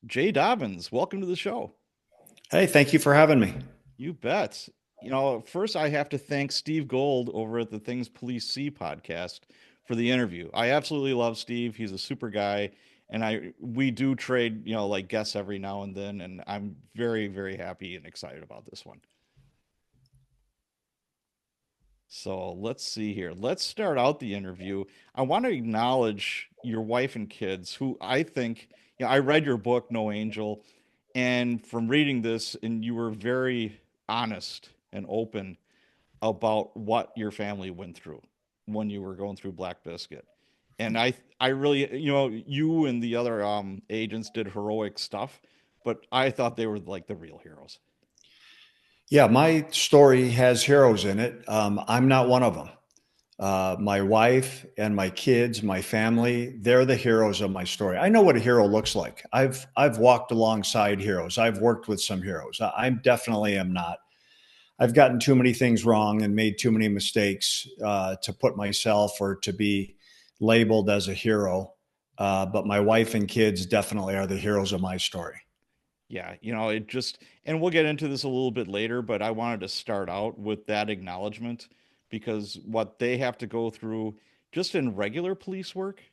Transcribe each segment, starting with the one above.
Jay Dobyns, welcome to the show. Hey, thank you for having me. You bet. First I have to thank Steve Gold over at the Things Police See podcast for the interview. I absolutely love Steve. He's a super guy, and I we do trade, like guests every now and then, and I'm very, very happy and excited about this one. So let's see here. Let's start out the interview. I want to acknowledge your wife and kids, who I think, I read your book, No Angel, and from reading this, and you were very honest and open about what your family went through when you were going through Black Biscuit. And I really, you and the other agents did heroic stuff, but I thought they were like the real heroes. Yeah, my story has heroes in it. I'm not one of them. My wife and my kids, my family, they're the heroes of my story. I know what a hero looks like. I've walked alongside heroes. I've worked with some heroes. I definitely am not. I've gotten too many things wrong and made too many mistakes to put myself or to be labeled as a hero. But my wife and kids definitely are the heroes of my story. Yeah, it just, and we'll get into this a little bit later, but I wanted to start out with that acknowledgement because what they have to go through just in regular police work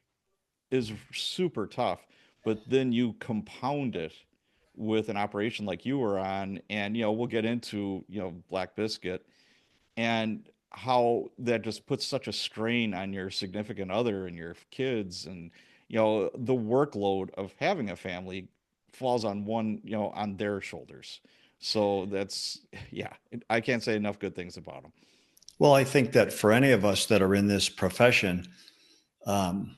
is super tough. But then you compound it with an operation like you were on, and we'll get into, Black Biscuit and how that just puts such a strain on your significant other and your kids, and the workload of having a family falls on one, on their shoulders. So that's, yeah, I can't say enough good things about them. Well, I think that for any of us that are in this profession, um,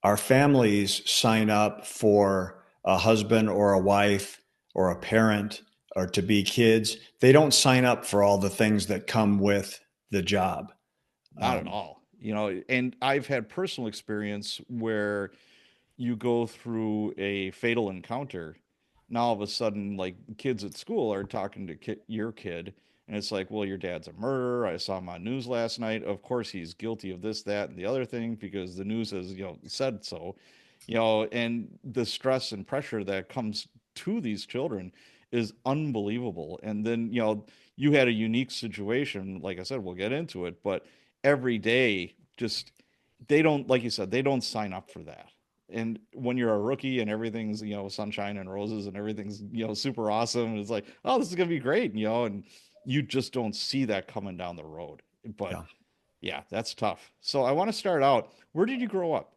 our families sign up for a husband or a wife or a parent or to be kids. They don't sign up for all the things that come with the job. Not at Um, all. And I've had personal experience where you go through a fatal encounter. Now all of a sudden, like kids at school are talking to your kid, and it's like, well, your dad's a murderer. I saw him on news last night. Of course, he's guilty of this, that, and the other thing because the news has, said so. And the stress and pressure that comes to these children is unbelievable. And then, you had a unique situation. Like I said, we'll get into it, but every day, just they don't, like you said, they don't sign up for that. And when you're a rookie and everything's, sunshine and roses and everything's, super awesome, it's like, oh, this is gonna be great, and you just don't see that coming down the road. But yeah. yeah, that's tough. So I want to start out. Where did you grow up?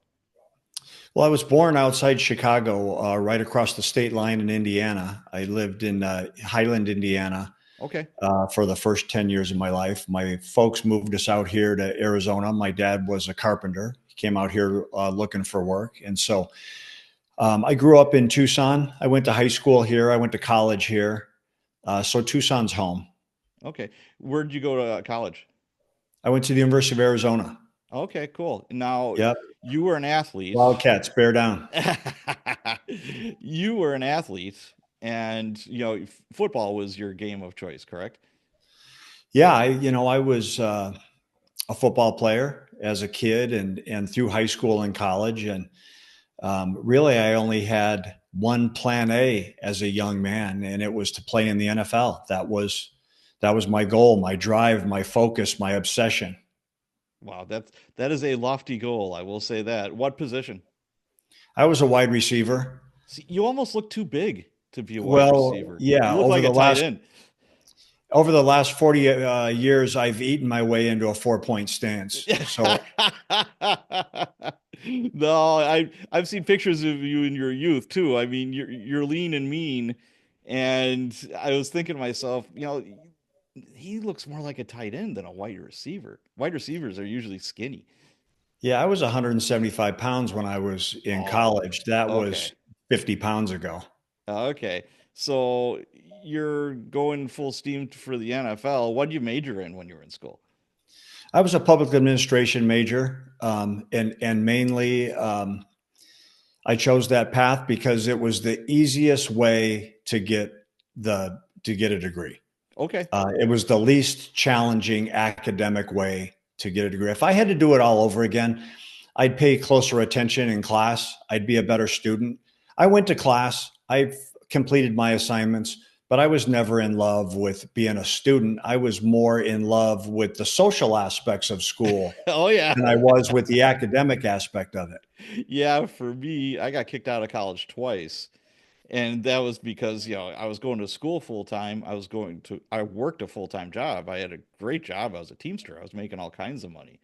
Well, I was born outside Chicago, right across the state line in Indiana. I lived in Highland, Indiana, Okay. for the first 10 years of my life. My folks moved us out here to Arizona. My dad was a carpenter. He came out here looking for work. And so I grew up in Tucson. I went to high school here. I went to college here. So Tucson's home. Okay. Where did you go to college? I went to the University of Arizona. Okay, cool. Now, Yep. you were an athlete. Wildcats, bear down. You were an athlete, and football was your game of choice, correct? Yeah, I was a football player as a kid and through high school and college. And really, I only had one plan A as a young man, and it was to play in the NFL. That was my goal, my drive, my focus, my obsession. Wow, that is a lofty goal, I will say that. What position? I was a wide receiver. See, you almost look too big to be a wide Well, receiver. yeah, You look like a tight end. over the last 40 years, I've eaten my way into a 4-point stance. So No, I've seen pictures of you in your youth too. I mean, you're lean and mean, and I was thinking to myself, he looks more like a tight end than a wide receiver. Wide receivers are usually skinny. yeah, I was 175 pounds when I was in Oh, college. That okay. was 50 pounds ago. Okay. So you're going full steam for the NFL. What did you major in when you were in school? I was a public administration major, and mainly I chose that path because it was the easiest way to get a degree. Okay. It was the least challenging academic way to get a degree. If I had to do it all over again, I'd pay closer attention in class. I'd be a better student. I went to class. I've completed my assignments, but I was never in love with being a student. I was more in love with the social aspects of school Oh yeah. than I was with the academic aspect of it. Yeah, for me, I got kicked out of college twice. And that was because, I was going to school full time. I worked a full-time job. I had a great job. I was a Teamster. I was making all kinds of money.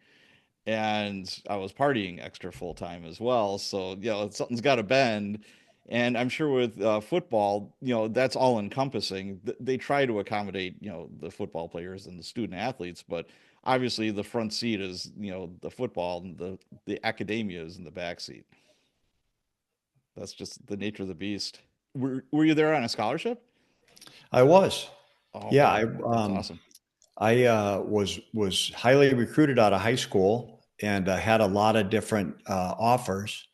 And I was partying extra full time as well. So, something's got to bend. And I'm sure with football, that's all encompassing. They try to accommodate, the football players and the student athletes, but obviously the front seat is, the football, and the academia is in the back seat. That's just the nature of the beast. Were you there on a scholarship? I was. Oh, Yeah, okay. That's awesome. I was highly recruited out of high school and had a lot of different offers,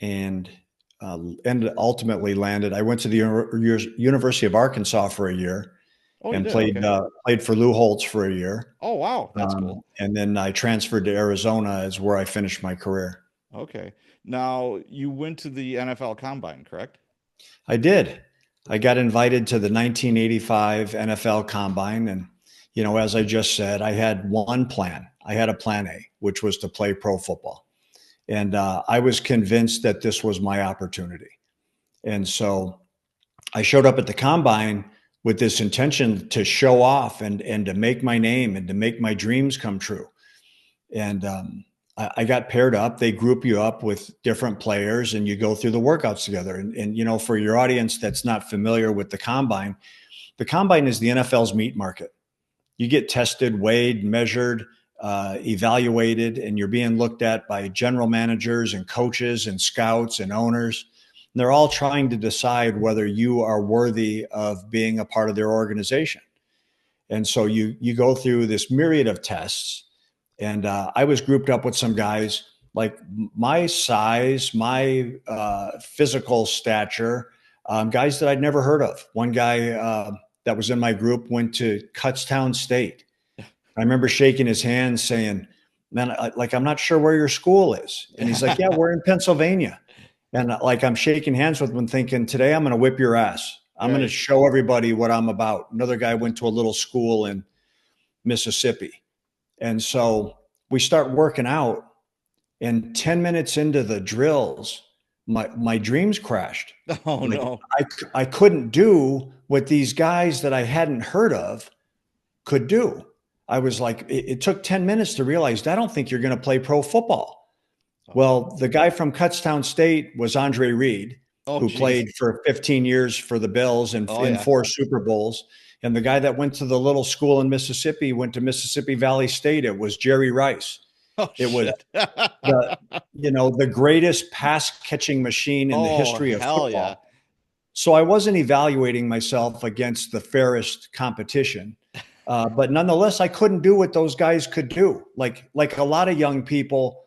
and ultimately landed. I went to the University of Arkansas for a year Oh, you and did? Okay. played for Lou Holtz for a year, Oh, wow. That's cool. and then I transferred to Arizona, is where I finished my career. Okay. Now, you went to the NFL Combine, correct? I did. I got invited to the 1985 NFL Combine, and as I just said, I had one plan. I had a plan A, which was to play pro football, and I was convinced that this was my opportunity. And so I showed up at the combine with this intention to show off and to make my name and to make my dreams come true. And I got paired up. They group you up with different players, and you go through the workouts together. And for your audience that's not familiar with the combine is the NFL's meat market. You get tested, weighed, measured, evaluated, and you're being looked at by general managers and coaches and scouts and owners. And they're all trying to decide whether you are worthy of being a part of their organization. And so you go through this myriad of tests. And I was grouped up with some guys like my size, my physical stature, guys that I'd never heard of. One guy that was in my group went to Kutztown State. I remember shaking his hand saying, "Man, I'm not sure where your school is." And he's like, "Yeah, we're in Pennsylvania." And I'm shaking hands with him thinking, "Today I'm going to whip your ass. I'm going to Right. show everybody what I'm about." Another guy went to a little school in Mississippi. And so we start working out, and 10 minutes into the drills, my dreams crashed. Oh, Like no. I couldn't do what these guys that I hadn't heard of could do. I was like, it took 10 minutes to realize, I don't think you're going to play pro football. Oh. Well, the guy from Kutztown State was Andre Reed, Oh, who geez. played for 15 years for the Bills and Oh, in yeah. four Super Bowls. And the guy that went to the little school in Mississippi went to Mississippi Valley State. It was Jerry Rice. Oh, It was shit. the the greatest pass catching machine in the Oh, history of hell yeah. football. So I wasn't evaluating myself against the fairest competition, but nonetheless, I couldn't do what those guys could do. Like a lot of young people,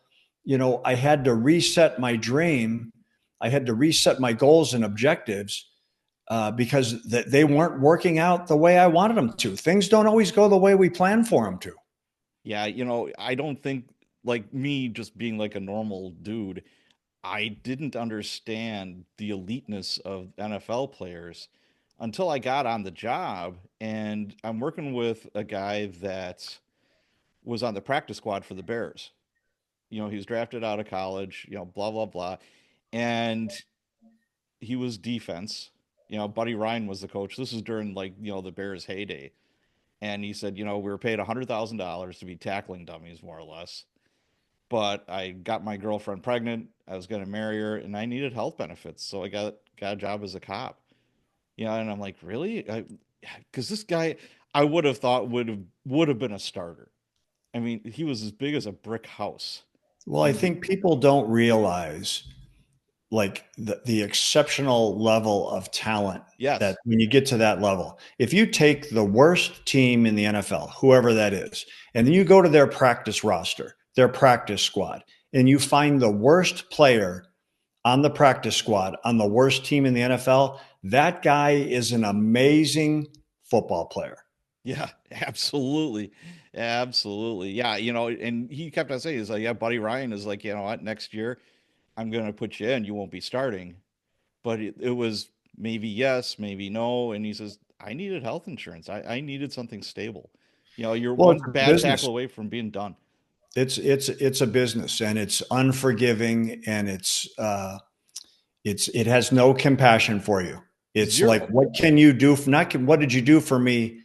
I had to reset my dream. I had to reset my goals and objectives because they weren't working out the way I wanted them to. Things don't always go the way we plan for them to. Yeah, I don't think, like me just being like a normal dude, I didn't understand the eliteness of NFL players until I got on the job, and I'm working with a guy that was on the practice squad for the Bears. He was drafted out of college, blah blah blah. And he was defense. Buddy Ryan was the coach. This is during, like, the Bears heyday. And he said, we were paid $100,000 to be tackling dummies, more or less. But I got my girlfriend pregnant. I was going to marry her, and I needed health benefits, so I got a job as a cop. And I'm like, really? Because this guy, I would have thought would have been a starter. I mean, he was as big as a brick house, Well, I and think people don't realize like the exceptional level of talent that yes, when you get to that level, if you take the worst team in the NFL, whoever that is, and then you go to their practice roster, their practice squad, and you find the worst player on the practice squad on the worst team in the NFL, that guy is an amazing football player. yeah, absolutely, absolutely, yeah. And he kept on saying, "He's like, yeah, Buddy Ryan is like, what? Next year, I'm gonna put you in. You won't be starting." but it was maybe yes, maybe no. And he says, I needed health insurance. I needed something stable. You're Well, one it's a bad business. tackle away from being done. It's a business, and it's unforgiving, and it has no compassion for you. It's like, Zero. what can you do for, not what did you do for me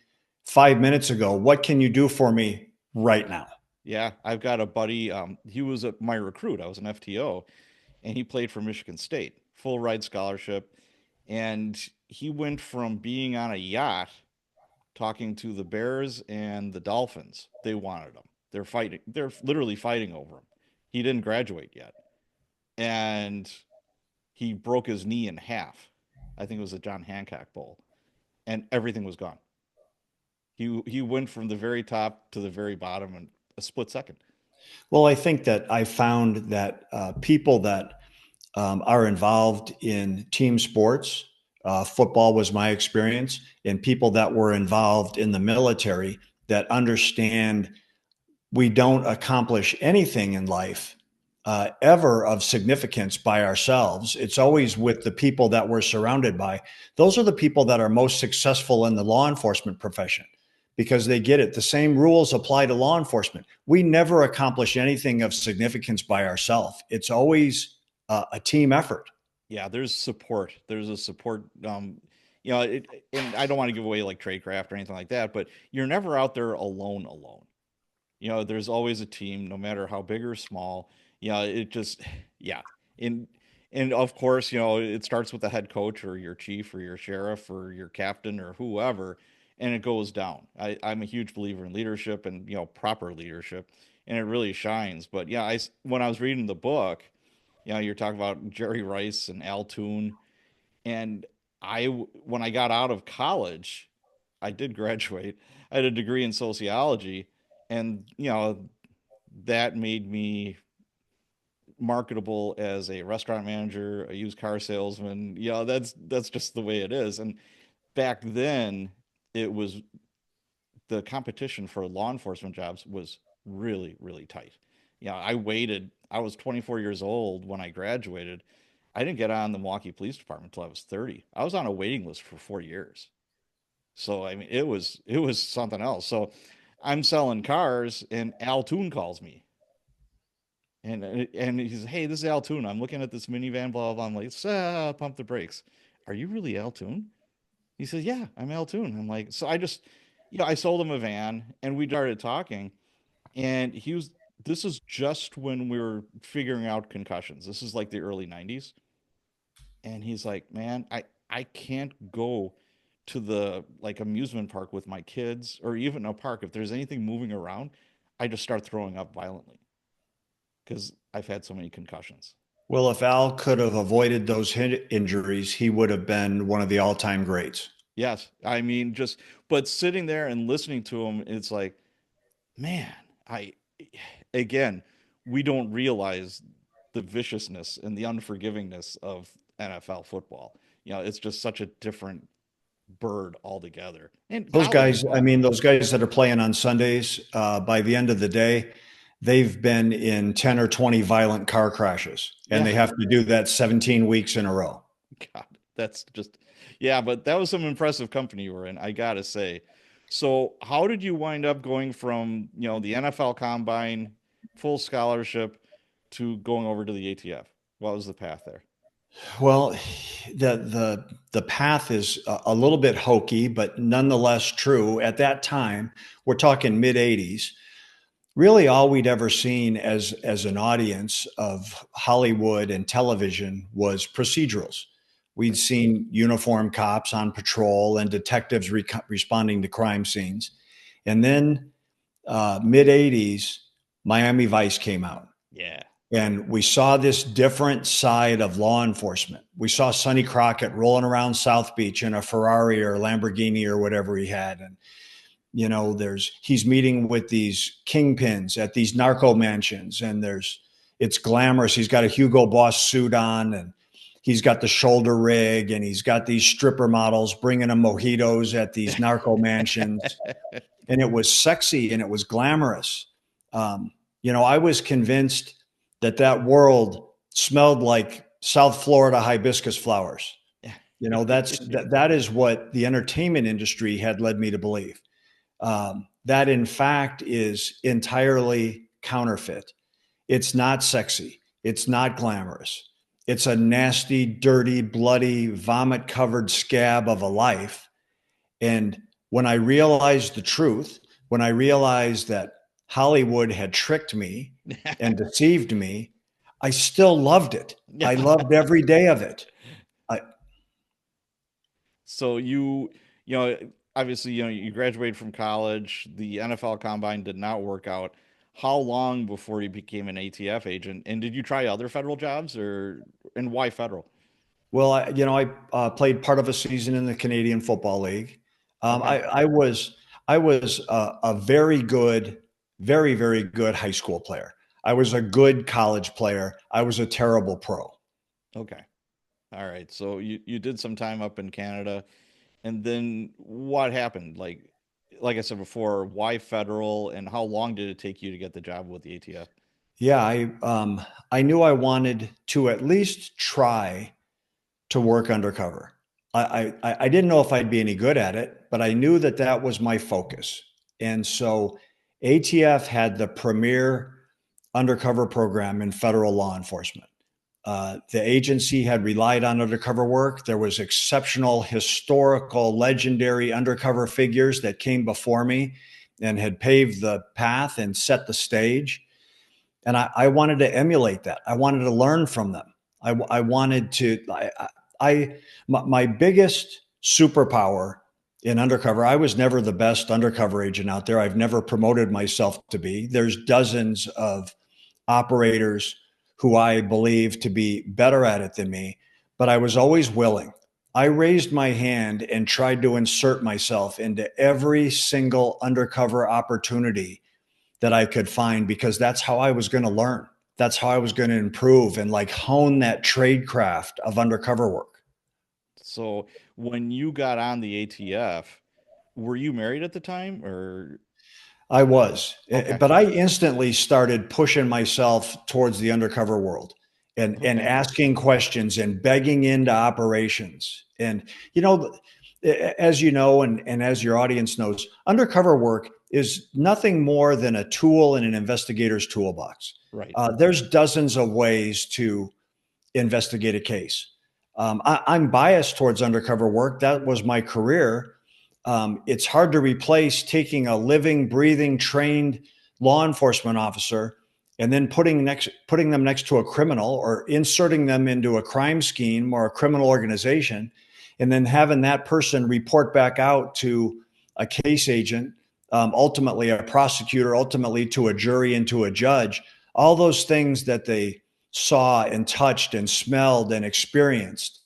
5 minutes ago? What can you do for me right now? Yeah, I've got a buddy. He was my recruit. I was an FTO, and he played for Michigan State, full ride scholarship. And he went from being on a yacht talking to the Bears and the Dolphins. They wanted him. They're fighting. They're literally fighting over him. He didn't graduate yet, and he broke his knee in half. I think it was a John Hancock Bowl, and everything was gone. He went from the very top to the very bottom in a split second. Well, I think that I found that people that are involved in team sports, football was my experience, and people that were involved in the military that understand we don't accomplish anything in life ever of significance by ourselves. It's always with the people that we're surrounded by. Those are the people that are most successful in the law enforcement profession because they get it. The same rules apply to law enforcement. We never accomplish anything of significance by ourselves. It's always a team effort. Yeah, there's support. There's a support. And I don't want to give away like tradecraft or anything like that, but you're never out there alone. Alone. There's always a team, no matter how big or small. It just, yeah. And and of course, it starts with the head coach or your chief or your sheriff or your captain or whoever, and it goes down. I'm a huge believer in leadership and proper leadership, and it really shines. But yeah, when I was reading the book, you're talking about Jerry Rice and Al Toon, and when I got out of college, I did graduate. I had a degree in sociology, and that made me marketable as a restaurant manager, a used car salesman. That's just the way it is. And back then, it was the competition for law enforcement jobs was really, really tight. I waited. I was 24 years old when I graduated. I didn't get on the Milwaukee Police Department until I was 30. I was on a waiting list for 4 years. So I mean, it was something else. So I'm selling cars, and Al Toon calls me, and he's, hey, this is Al Toon. I'm looking at this minivan, blah blah blah. I'm like, pump the brakes. Are you really Al Toon? He says, yeah, I'm Al Toon. I'm like, so I just, I sold him a van, and we started talking, and he was. This is just when we were figuring out concussions. This is like the early '90s, and he's like, man, I can't go to the like amusement park with my kids or even a park if there's anything moving around. I just start throwing up violently because I've had so many concussions. Well, if Al could have avoided those injuries, he would have been one of the all-time greats. Yes, I mean, just but sitting there and listening to him, it's like, man, I again, we don't realize the viciousness and the unforgivingness of NFL football. It's just such a different bird altogether, and Those college as guys, I well. mean, those guys that are playing on Sundays, by the end of the day, they've been in 10 or 20 violent car crashes, and Yeah, they have to do that 17 weeks in a row. God, that's just, yeah, but that was some impressive company you were in, I gotta say. So, how did you wind up going from, the NFL Combine, full scholarship, to going over to the ATF? What was the path there? Well, the path is a little bit hokey, but nonetheless true. At that time, we're talking mid '80s. Really, all we'd ever seen as an audience of Hollywood and television was procedurals. We'd Right. seen uniformed cops on patrol and detectives responding to crime scenes, and then mid '80s, Miami Vice came out. Yeah. And we saw this different side of law enforcement. We saw Sonny Crockett rolling around South Beach in a Ferrari or Lamborghini or whatever he had. And, he's meeting with these kingpins at these narco mansions. And it's glamorous. He's got a Hugo Boss suit on, and he's got the shoulder rig, and he's got these stripper models bringing him mojitos at these narco mansions. And it was sexy and it was glamorous. I was convinced that world smelled like South Florida hibiscus flowers. That is what the entertainment industry had led me to believe. That in fact is entirely counterfeit. It's not sexy. It's not glamorous. It's a nasty, dirty, bloody, vomit covered scab of a life. And when I realized the truth, when I realized that Hollywood had tricked me and deceived me, I still loved it. I loved every day of it. I, So you know, obviously, you graduated from college. The NFL Combine did not work out. How long before you became an ATF agent? And did you try other federal jobs, and why federal? well, I played part of a season in the Canadian Football League. Okay. I was a very good, very, very good high school player. I was a good college player. I was a terrible pro. Okay. All right. So you did some time up in Canada, and then what happened? Like I said before, why federal, and how long did it take you to get the job with the ATF? Yeah, I knew I wanted to at least try to work undercover. I didn't know if I'd be any good at it, but I knew that that was my focus. And so ATF had the premier undercover program in federal law enforcement. The agency had relied on undercover work. There was exceptional, historical, legendary undercover figures that came before me and had paved the path and set the stage. And I wanted to emulate that. I wanted to learn from them. I wanted to. My biggest superpower in undercover. I was never the best undercover agent out there. I've never promoted myself to be. There's dozens of operators who I believe to be better at it than me, but I was always willing. I raised my hand and tried to insert myself into every single undercover opportunity that I could find because that's how I was going to learn. That's how I was going to improve and like hone that trade craft of undercover work. So when you got on the ATF, were you married at the time, or I was, okay? but I instantly started pushing myself towards the undercover world and Okay. asking questions and begging into operations. And, you know, as you know, and as your audience knows, undercover work is nothing more than a tool in an investigator's toolbox. Right. There's dozens of ways to investigate a case. I'm biased towards undercover work. That was my career. It's hard to replace taking a living, breathing, trained law enforcement officer and then putting them next to a criminal or inserting them into a crime scheme or a criminal organization, and then having that person report back out to a case agent, ultimately a prosecutor, ultimately to a jury and to a judge. All those things that they saw and touched and smelled and experienced,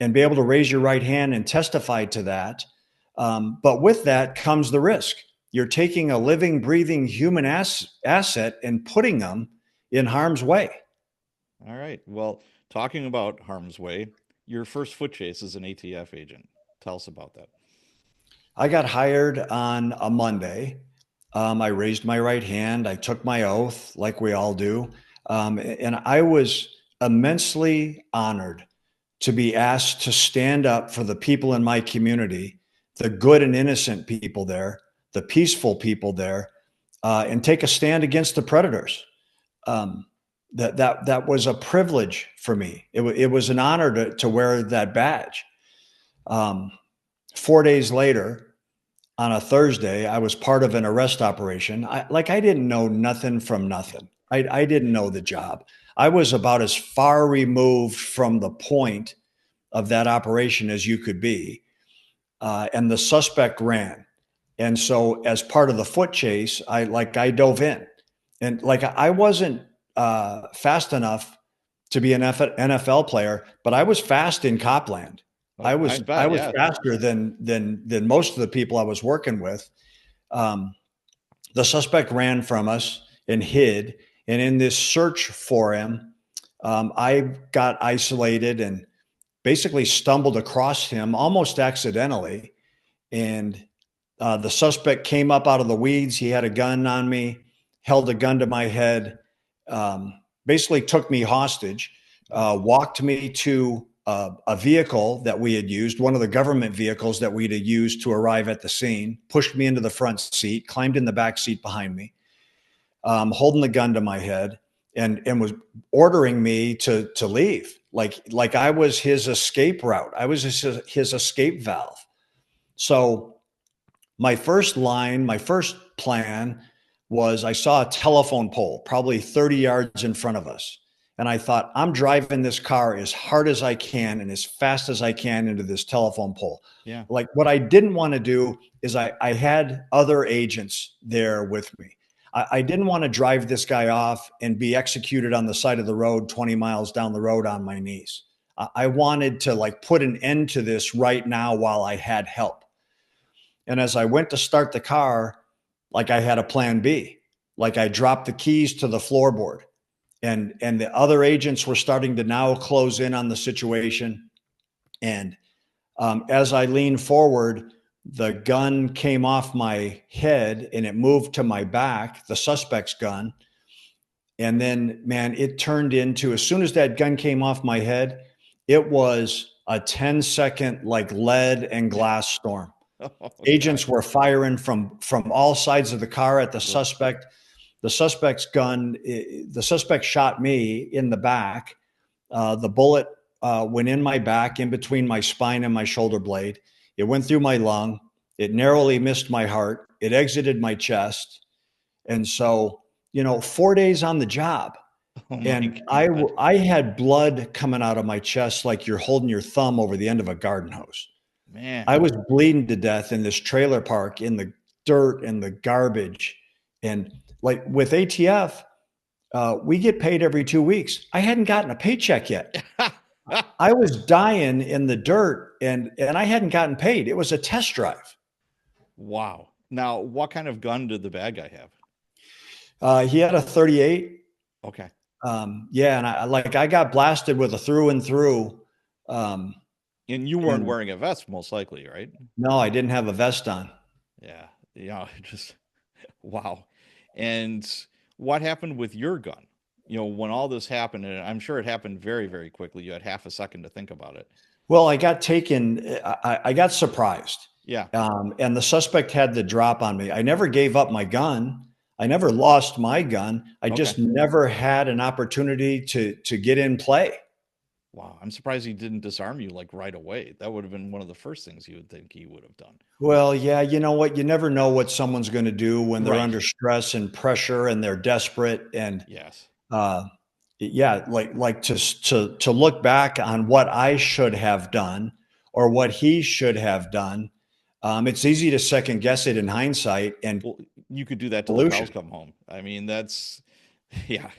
and be able to raise your right hand and testify to that. But with that comes the risk. You're taking a living, breathing human asset and putting them in harm's way. All right. Well, talking about harm's way, your first foot chase as an ATF agent. Tell us about that. I got hired on a Monday. I raised my right hand. I took my oath, like we all do. And I was immensely honored to be asked to stand up for the people in my community, the good and innocent people there, the peaceful people there, and take a stand against the predators. Um, that was a privilege for me. It was an honor to wear that badge. Um, 4 days later, on a Thursday, I was part of an arrest operation. I didn't know nothing from nothing. I didn't know the job. I was about as far removed from the point of that operation as you could be. And the suspect ran. And so as part of the foot chase, I dove in. And like I wasn't fast enough to be an NFL player, but I was fast in Copland. Oh, I I bet. was Yeah. faster than most of the people I was working with. Um, the suspect ran from us and hid. And in this search for him, I got isolated and basically stumbled across him almost accidentally. And the suspect came up out of the weeds. He had a gun on me, held a gun to my head, basically took me hostage. walked me to a vehicle that we had used, one of the government vehicles that we'd used to arrive at the scene, pushed me into the front seat, climbed in the back seat behind me, holding the gun to my head, and was ordering me to leave, like I was his escape route. I was his escape valve. So my first plan was I saw a telephone pole probably 30 yards in front of us. And I thought, I'm driving this car as hard as I can and as fast as I can into this telephone pole. Yeah. Like what I didn't want to do is I had other agents there with me. I didn't want to drive this guy off and be executed on the side of the road 20 miles down the road on my knees. I wanted to like put an end to this right now while I had help. And as I went to start the car, like I had a plan B, like I dropped the keys to the floorboard, and the other agents were starting to now close in on the situation. And as I leaned forward, the gun came off my head and it moved to my back, the suspect's gun. And then, man, it turned into, as soon as that gun came off my head, it was a 10-second like lead and glass storm. Oh God. Agents were firing from all sides of the car at the Yep. suspect. The suspect's gun, the suspect shot me in the back. The bullet went in my back, in between my spine and my shoulder blade. It went through my lung. It narrowly missed my heart. It exited my chest. And so, 4 days on the job. Oh my And God. I had blood coming out of my chest like you're holding your thumb over the end of a garden hose. Man. I was bleeding to death in this trailer park in the dirt and the garbage. And like with ATF, we get paid every 2 weeks. I hadn't gotten a paycheck yet. I was dying in the dirt and I hadn't gotten paid. It was a test drive. Wow. Now, what kind of gun did the bad guy have? He had a 38. Okay. Yeah, and I got blasted with a through and through. Um, And you weren't and wearing a vest, most likely, right? no, I didn't have a vest on. Yeah. Yeah. Just wow. And what happened with your gun? When all this happened, and I'm sure it happened very, very quickly. You had half a second to think about it. Well, I got taken. I got surprised, Yeah. and the suspect had the drop on me. I never gave up my gun. I never lost my gun. I Okay. just never had an opportunity to get in play. Wow. I'm surprised he didn't disarm you like right away. That would have been one of the first things you would think he would have done. Well, yeah, you know what? You never know what someone's going to do when they're Right. under stress and pressure and they're desperate. And Yes. uh, yeah, like to look back on what I should have done or what he should have done. It's easy to second guess it in hindsight and Well, you could do that till the cows pollution. come home. I mean, that's, yeah,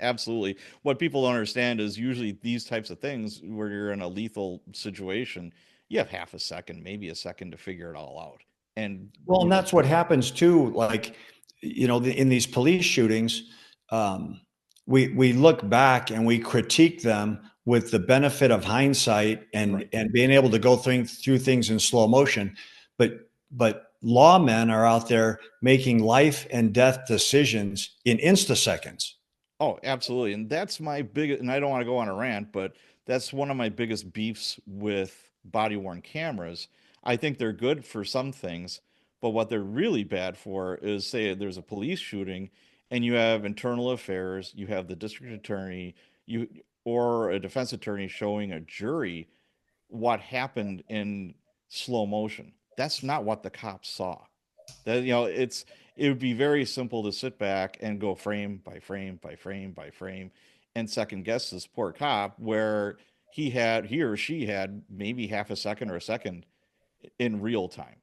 absolutely. What people don't understand is usually these types of things where you're in a lethal situation, you have half a second, maybe a second to figure it all out. And, Well, and that's what happens too. Like, in these police shootings, um, we look back and we critique them with the benefit of hindsight and right. being able to go through things in slow motion. But lawmen are out there making life and death decisions in insta-seconds. Oh, absolutely. And that's my biggest, and I don't want to go on a rant, but that's one of my biggest beefs with body worn cameras. I think they're good for some things, but what they're really bad for is say there's a police shooting and you have internal affairs, you have the district attorney, you or a defense attorney showing a jury what happened in slow motion. That's not what the cops saw. That it would be very simple to sit back and go frame by frame by frame by frame and second guess this poor cop where he or she had maybe half a second or a second in real time.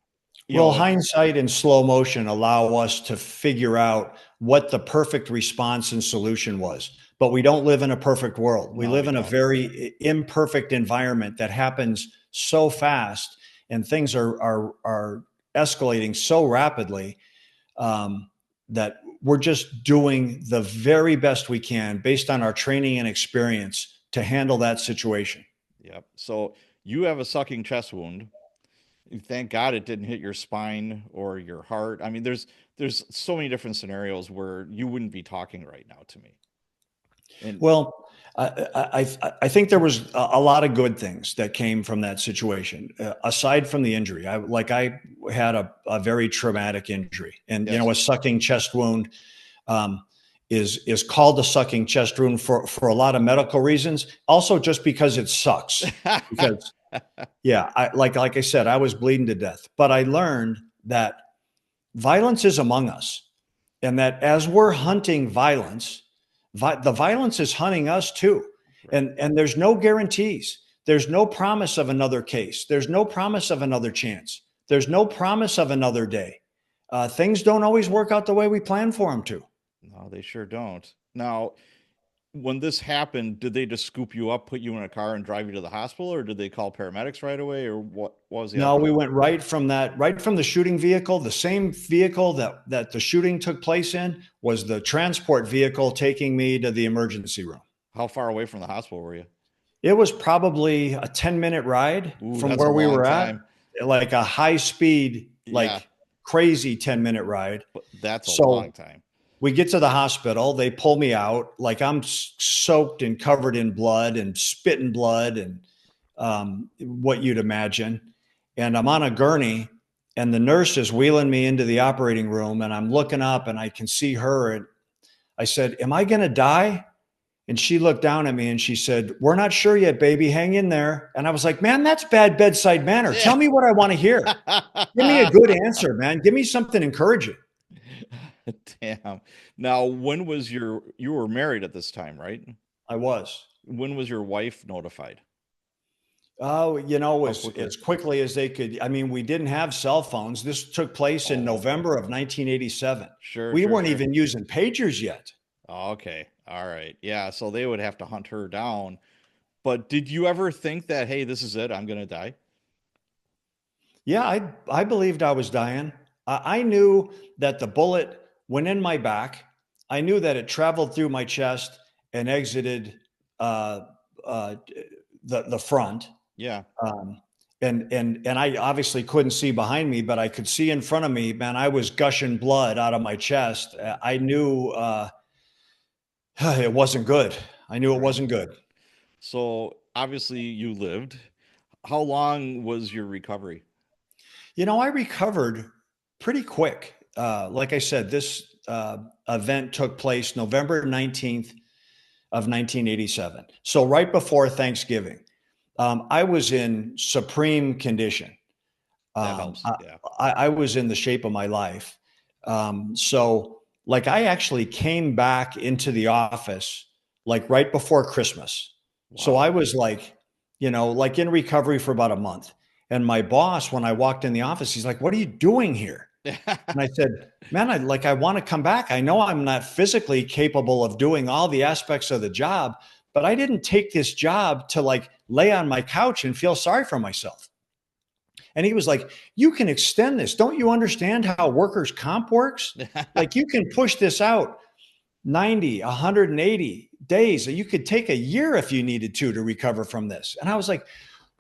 Well, If hindsight and slow motion allow us to figure out what the perfect response and solution was. But we don't live in a perfect world. We no, live we in a don't. very imperfect environment that happens so fast, and things are escalating so rapidly, um, that we're just doing the very best we can based on our training and experience to handle that situation. Yep. So you have a sucking chest wound. Thank God it didn't hit your spine or your heart. I mean, there's so many different scenarios where you wouldn't be talking right now to me. And Well, I think there was a lot of good things that came from that situation, aside from the injury. I had a very traumatic injury, and Yes. a sucking chest wound um, is called a sucking chest wound for a lot of medical reasons. Also, just because it sucks. Because yeah, like I said, I was bleeding to death, but I learned that violence is among us, and that as we're hunting violence, the violence is hunting us too. Right. And there's no guarantees. There's no promise of another case. There's no promise of another chance. There's no promise of another day. Things don't always work out the way we plan for them to. No, they sure don't. Now, when this happened, did they just scoop you up, put you in a car, and drive you to the hospital, or did they call paramedics right away, or what was the No, we outcome? went right from the shooting vehicle. The same vehicle that the shooting took place in was the transport vehicle taking me to the emergency room. How far away from the hospital were you? It was probably a 10-minute ride Ooh, from that's a where we long were at, time. like a high speed, Yeah, like crazy 10-minute ride. but that's a long So time. we get to the hospital, they pull me out, like I'm soaked and covered in blood and spitting blood and what you'd imagine. And I'm on a gurney, and the nurse is wheeling me into the operating room, and I'm looking up and I can see her. And I said, "Am I going to die?" And she looked down at me and she said, "We're not sure yet, baby. Hang in there." And I was like, "Man, that's bad bedside manner. Yeah. Tell me what I want to hear. Give me a good answer, man. Give me something encouraging." Damn. Now, when was you were married at this time, right? I was. When was your wife notified? Oh, How as quickly? quickly as they could. I mean, we didn't have cell phones. This took place in Oh, okay. November of 1987. Sure, We sure, weren't sure. even using pagers yet. Okay. All right. Yeah, so they would have to hunt her down. But did you ever think that, hey, this is it, I'm gonna die? Yeah, I believed I was dying. I knew that the bullet went in my back. I knew that it traveled through my chest and exited uh, uh, the front. Yeah. Um, and I obviously couldn't see behind me, but I could see in front of me. Man, I was gushing blood out of my chest. I knew it wasn't good. I knew it Right. wasn't good. So obviously you lived. How long was your recovery? I recovered pretty quick. Like I said, this event took place November 19th of 1987. So right before Thanksgiving, I was in supreme condition. That Um, helps. I, Yeah. I was in the shape of my life. So like I actually came back into the office like right before Christmas. So Wow. I was like, like in recovery for about a month. And my boss, when I walked in the office, he's like, "What are you doing here?" And I said, "Man, I want to come back. I know I'm not physically capable of doing all the aspects of the job, but I didn't take this job to like lay on my couch and feel sorry for myself." And he was like, "You can extend this. Don't you understand how workers' comp works? Like you can push this out 90, 180 days. You could take a year if you needed to recover from this." And I was like,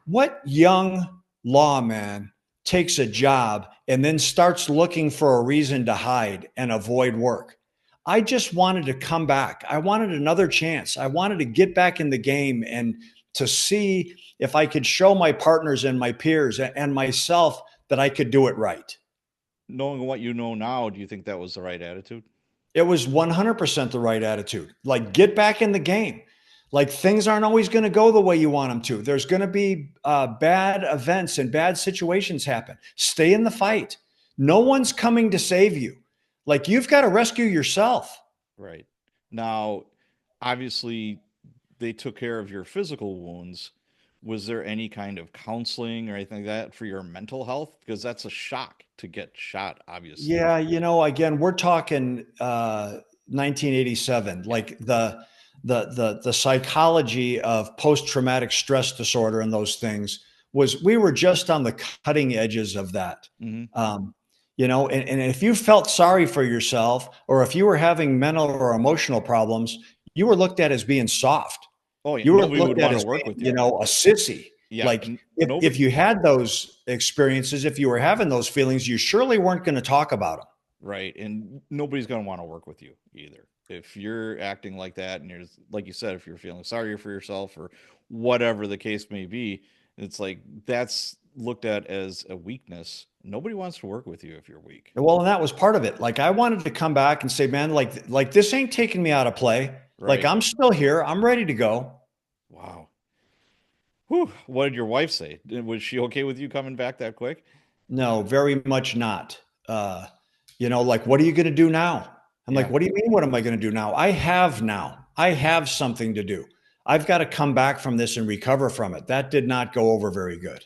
what young lawman takes a job and then starts looking for a reason to hide and avoid work? I just wanted to come back. I wanted another chance. I wanted to get back in the game and to see if I could show my partners and my peers and myself that I could do it right. Knowing what you know now, do you think that was the right attitude? It was 100% the right attitude. Like, get back in the game. Like, things aren't always going to go the way you want them to. There's going to be bad events and bad situations happen. Stay in the fight. No one's coming to save you. Like, you've got to rescue yourself. Right. Now, obviously, they took care of your physical wounds. Was there any kind of counseling or anything like that for your mental health? Because that's a shock to get shot, obviously. Yeah, again, we're talking 1987, Yeah. like the psychology of post-traumatic stress disorder and those things was we were just on the cutting edges of that. Hmm. Um, and if you felt sorry for yourself or if you were having mental or emotional problems, you were looked at as being soft. Oh, yeah. You were Nobody would looked at want to as work being, with you. a sissy. Yeah. Like Nobody. if you had those experiences, if you were having those feelings, you surely weren't going to talk about them. Right. And nobody's going to want to work with you either. If you're acting like that, and you're, like you said, if you're feeling sorry for yourself or whatever the case may be, it's like that's looked at as a weakness. Nobody wants to work with you if you're weak. Well, and that was part of it. Like I wanted to come back and say, man, like this ain't taking me out of play. Like Right. I'm still here. I'm ready to go. Wow. Whew. What did your wife say? Was she okay with you coming back that quick? No, very much not. Like, what are you going to do now? I'm like, Yeah. what do you mean? What am I going to do now? I have now. I have something to do. I've got to come back from this and recover from it. That did not go over very good.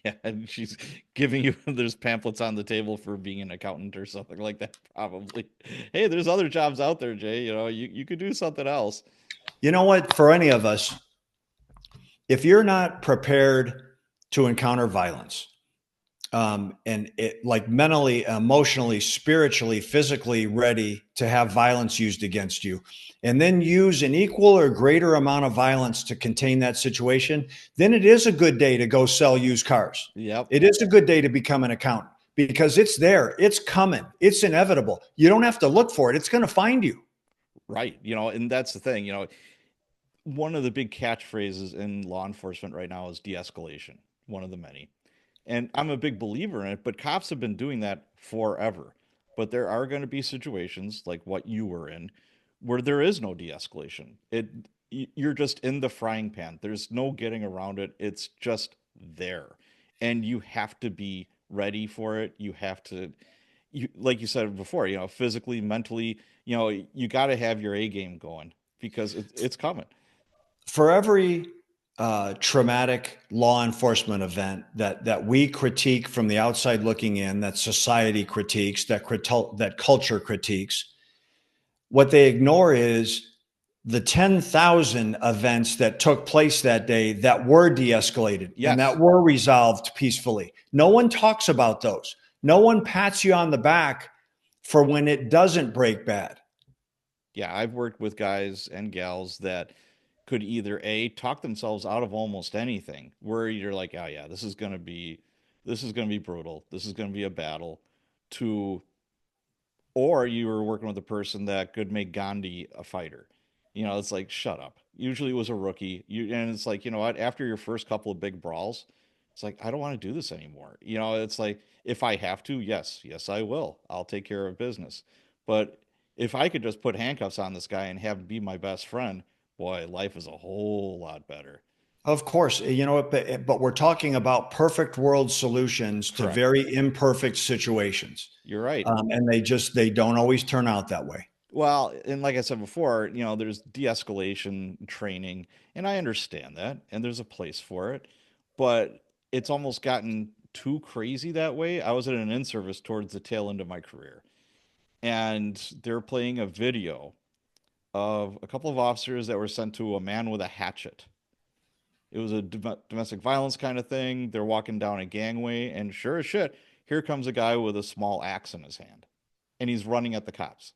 Yeah, and she's giving you there's pamphlets on the table for being an accountant or something like that, probably. Hey, there's other jobs out there, Jay. You could do something else. You know what? For any of us, if you're not prepared to encounter violence, and it like mentally, emotionally, spiritually, physically ready to have violence used against you, and then use an equal or greater amount of violence to contain that situation, then it is a good day to go sell used cars. Yep. It is a good day to become an accountant because it's there, it's coming, it's inevitable. You don't have to look for it, it's going to find you. Right. And that's the thing, one of the big catchphrases in law enforcement right now is de-escalation, one of the many. And I'm a big believer in it, but cops have been doing that forever. But there are going to be situations like what you were in where there is no de-escalation. You're just in the frying pan. There's no getting around it. It's just there. And you have to be ready for it. You have to like you said before, physically, mentally, you got to have your A game going because it's coming. For every traumatic law enforcement event that we critique from the outside looking in, that society critiques, that culture critiques, what they ignore is the 10,000 events that took place that day that were de-escalated and that Yes. were resolved peacefully. No one talks about those. No one pats you on the back for when it doesn't break bad. Yeah, I've worked with guys and gals that could either A, talk themselves out of almost anything, where you're like, oh yeah, this is gonna be brutal. This is gonna be a battle, to or you were working with a person that could make Gandhi a fighter. It's like, shut up. Usually it was a rookie. And it's like, you know what? After your first couple of big brawls, it's like, I don't want to do this anymore. It's like, if I have to, yes, yes, I will. I'll take care of business. But if I could just put handcuffs on this guy and have him be my best friend, boy, life is a whole lot better. Of course, but we're talking about perfect world solutions to Correct. very imperfect situations, You're right. and they don't always turn out that way. Well, and like I said before, there's de-escalation training, and I understand that, and there's a place for it, but it's almost gotten too crazy that way. I was at an in-service towards the tail end of my career, and they're playing a video of a couple of officers that were sent to a man with a hatchet. It was a domestic violence kind of thing. They're walking down a gangway, and sure as shit, here comes a guy with a small axe in his hand, and he's running at the cops.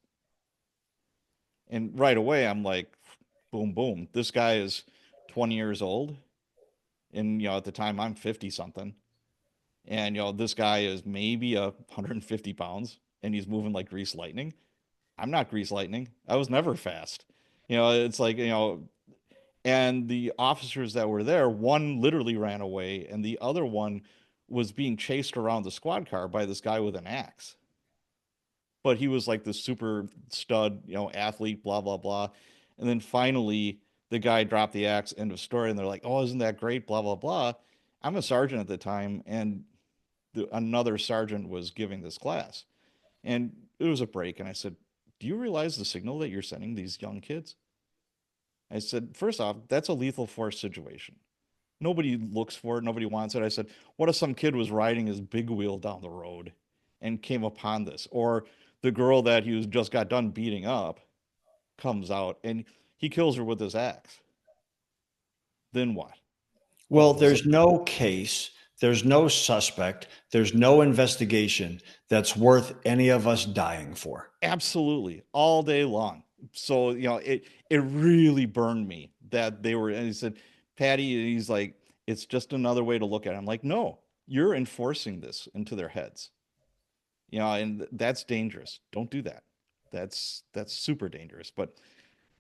And right away, I'm like, boom, boom. This guy is 20 years old. And, at the time, I'm 50 something. And, this guy is maybe 150 pounds and he's moving like grease lightning. I'm not grease lightning. I was never fast. It's like, and the officers that were there, one literally ran away and the other one was being chased around the squad car by this guy with an axe. But he was like this super stud, athlete, blah, blah, blah. And then finally, the guy dropped the axe, end of story. And they're like, oh, isn't that great? Blah, blah, blah. I'm a sergeant at the time, and another sergeant was giving this class. And it was a break. And I said, do you realize the signal that you're sending these young kids? I said, first off, that's a lethal force situation. Nobody looks for it. Nobody wants it. I said, what if some kid was riding his big wheel down the road and came upon this? Or the girl that he was just got done beating up comes out and he kills her with his axe. Then what? Well, Does it? there's no case, there's no suspect, there's no investigation that's worth any of us dying for. Absolutely, all day long. So, it really burned me that they were, and he said, Patty, he's like, it's just another way to look at it. I'm like, no, you're enforcing this into their heads. And that's dangerous. Don't do that. That's super dangerous. But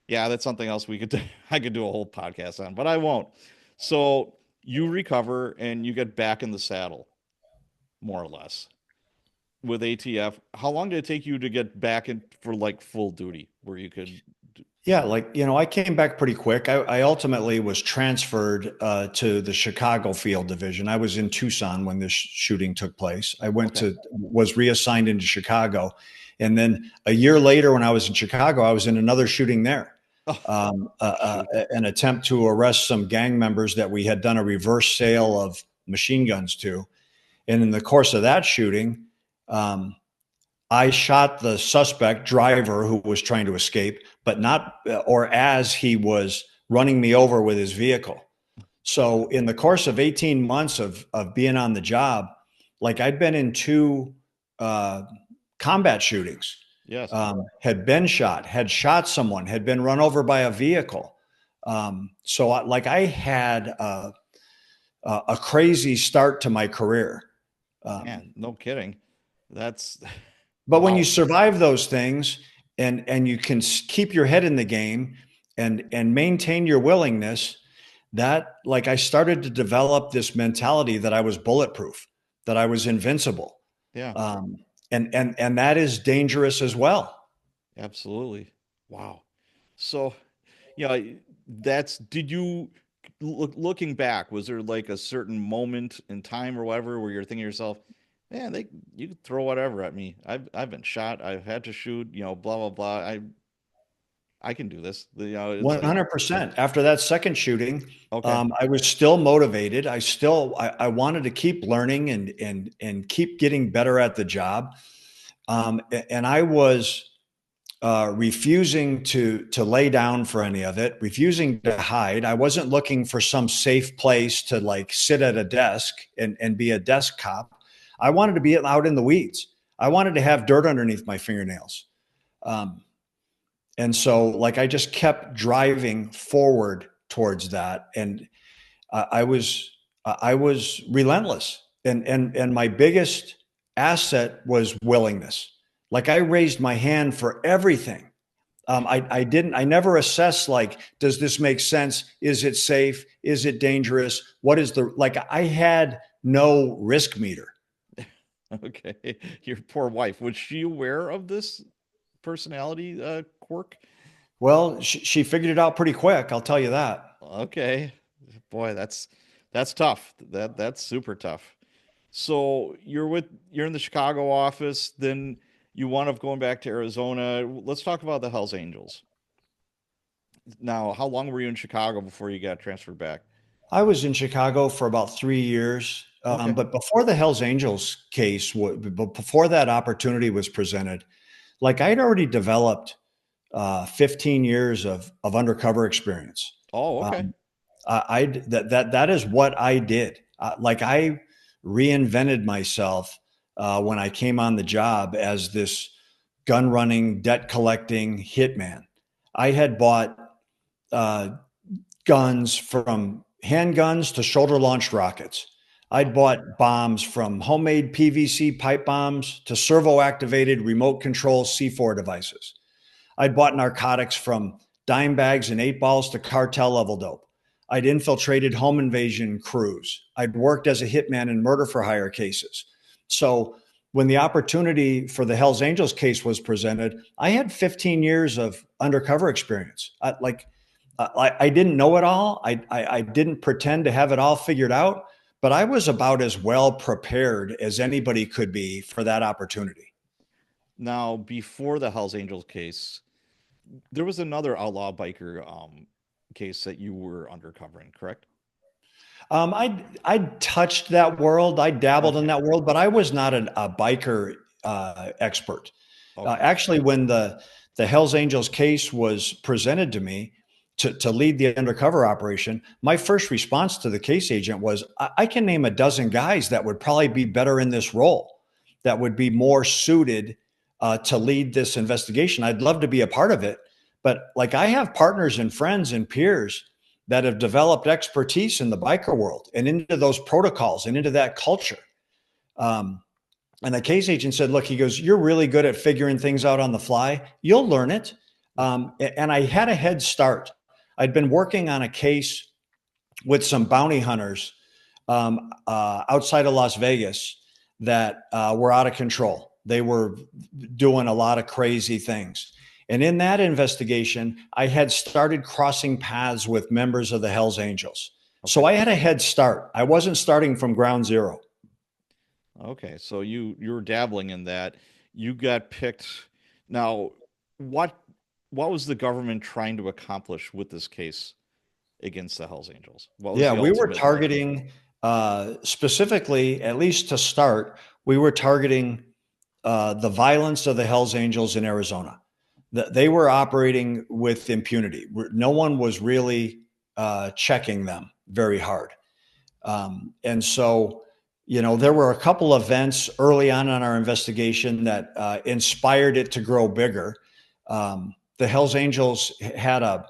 yeah, that's something else we could I could do a whole podcast on, but I won't. So you recover and you get back in the saddle, more or less, with ATF. How long did it take you to get back in for like full duty, where you could? Yeah, like, I came back pretty quick. I ultimately was transferred to the Chicago Field Division. I was in Tucson when this shooting took place. Okay. Was reassigned into Chicago. And then a year later, when I was in Chicago, I was in another shooting there. Oh, shoot. An attempt to arrest some gang members that we had done a reverse sale of machine guns to. And in the course of that shooting, um, I shot the suspect driver who was trying to escape, but not, or as he was running me over with his vehicle. So in the course of 18 months of being on the job, like I'd been in two uh, combat shootings, Yes. had been shot, had shot someone, had been run over by a vehicle. Like I had a crazy start to my career. Um, Man, no kidding. That's But when you wow. survive those things and you can keep your head in the game and maintain your willingness, that like I started to develop this mentality that I was bulletproof, that I was invincible. Yeah, Um, and that is dangerous as well. absolutely. Wow. So, yeah, that's did you looking back, was there like a certain moment in time or whatever where you're thinking to yourself, man, they you could throw whatever at me. I've been shot, I've had to shoot, blah blah blah. I can do this. It's like 100%. After that second shooting, okay. I was still motivated. I wanted to keep learning and keep getting better at the job. And I was refusing to lay down for any of it, refusing to hide. I wasn't looking for some safe place to like sit at a desk and be a desk cop. I wanted to be out in the weeds. I wanted to have dirt underneath my fingernails. Um, and so like I just kept driving forward towards that. And I was relentless. And my biggest asset was willingness. Like I raised my hand for everything. I never assessed like, does this make sense? Is it safe? Is it dangerous? What is the, like, I had no risk meter. Okay. Your poor wife. Was she aware of this personality quirk? Well, she figured it out pretty quick. I'll tell you that. Okay. Boy, that's tough. That's super tough. So you're in the Chicago office, then you wound up going back to Arizona. Let's talk about the Hells Angels. Now, how long were you in Chicago before you got transferred back? I was in Chicago for about 3 years. Okay. But before the Hells Angels case, before that opportunity was presented, like I'd already developed 15 years of undercover experience. Oh, okay. Um, that is what I did. Like I reinvented myself when I came on the job as this gun running, debt collecting hitman. I had bought uh, guns from handguns to shoulder launched rockets. I'd Wow. bought bombs from homemade PVC pipe bombs to servo activated remote control C4 devices. I'd bought narcotics from dime bags and 8 balls to cartel level dope. I'd infiltrated home invasion crews. I'd worked as a hitman in murder for hire cases. So when the opportunity for the Hells Angels case was presented, I had 15 years of undercover experience. I didn't know it all. I didn't pretend to have it all figured out, but I was about as well prepared as anybody could be for that opportunity. Now, before the Hells Angels case, there was another outlaw biker case that you were undercovering, correct? I touched that world. I dabbled in Okay. that world, but I was not a biker expert. Okay. Actually, when the Hell's Angels case was presented to me to lead the undercover operation, my first response to the case agent was, I can name a dozen guys that would probably be better in this role, that would be more suited to lead this investigation. I'd love to be a part of it, but like I have partners and friends and peers that have developed expertise in the biker world and into those protocols and into that culture. Um, And the case agent said, look, he goes, you're really good at figuring things out on the fly. You'll learn it. And I had a head start. I'd been working on a case with some bounty hunters outside of Las Vegas that were out of control. They were doing a lot of crazy things. And in that investigation, I had started crossing paths with members of the Hells Angels. So Okay. I had a head start. I wasn't starting from ground zero. Okay. So you were dabbling in that. You got picked. Now, what what was the government trying to accomplish with this case against the Hells Angels? What was Yeah, the we were ultimate like? targeting specifically, at least to start, we were targeting the violence of the Hells Angels in Arizona. They were operating with impunity. No one was really checking them very hard. And so, there were a couple events early on in our investigation that inspired it to grow bigger. The Hells Angels had a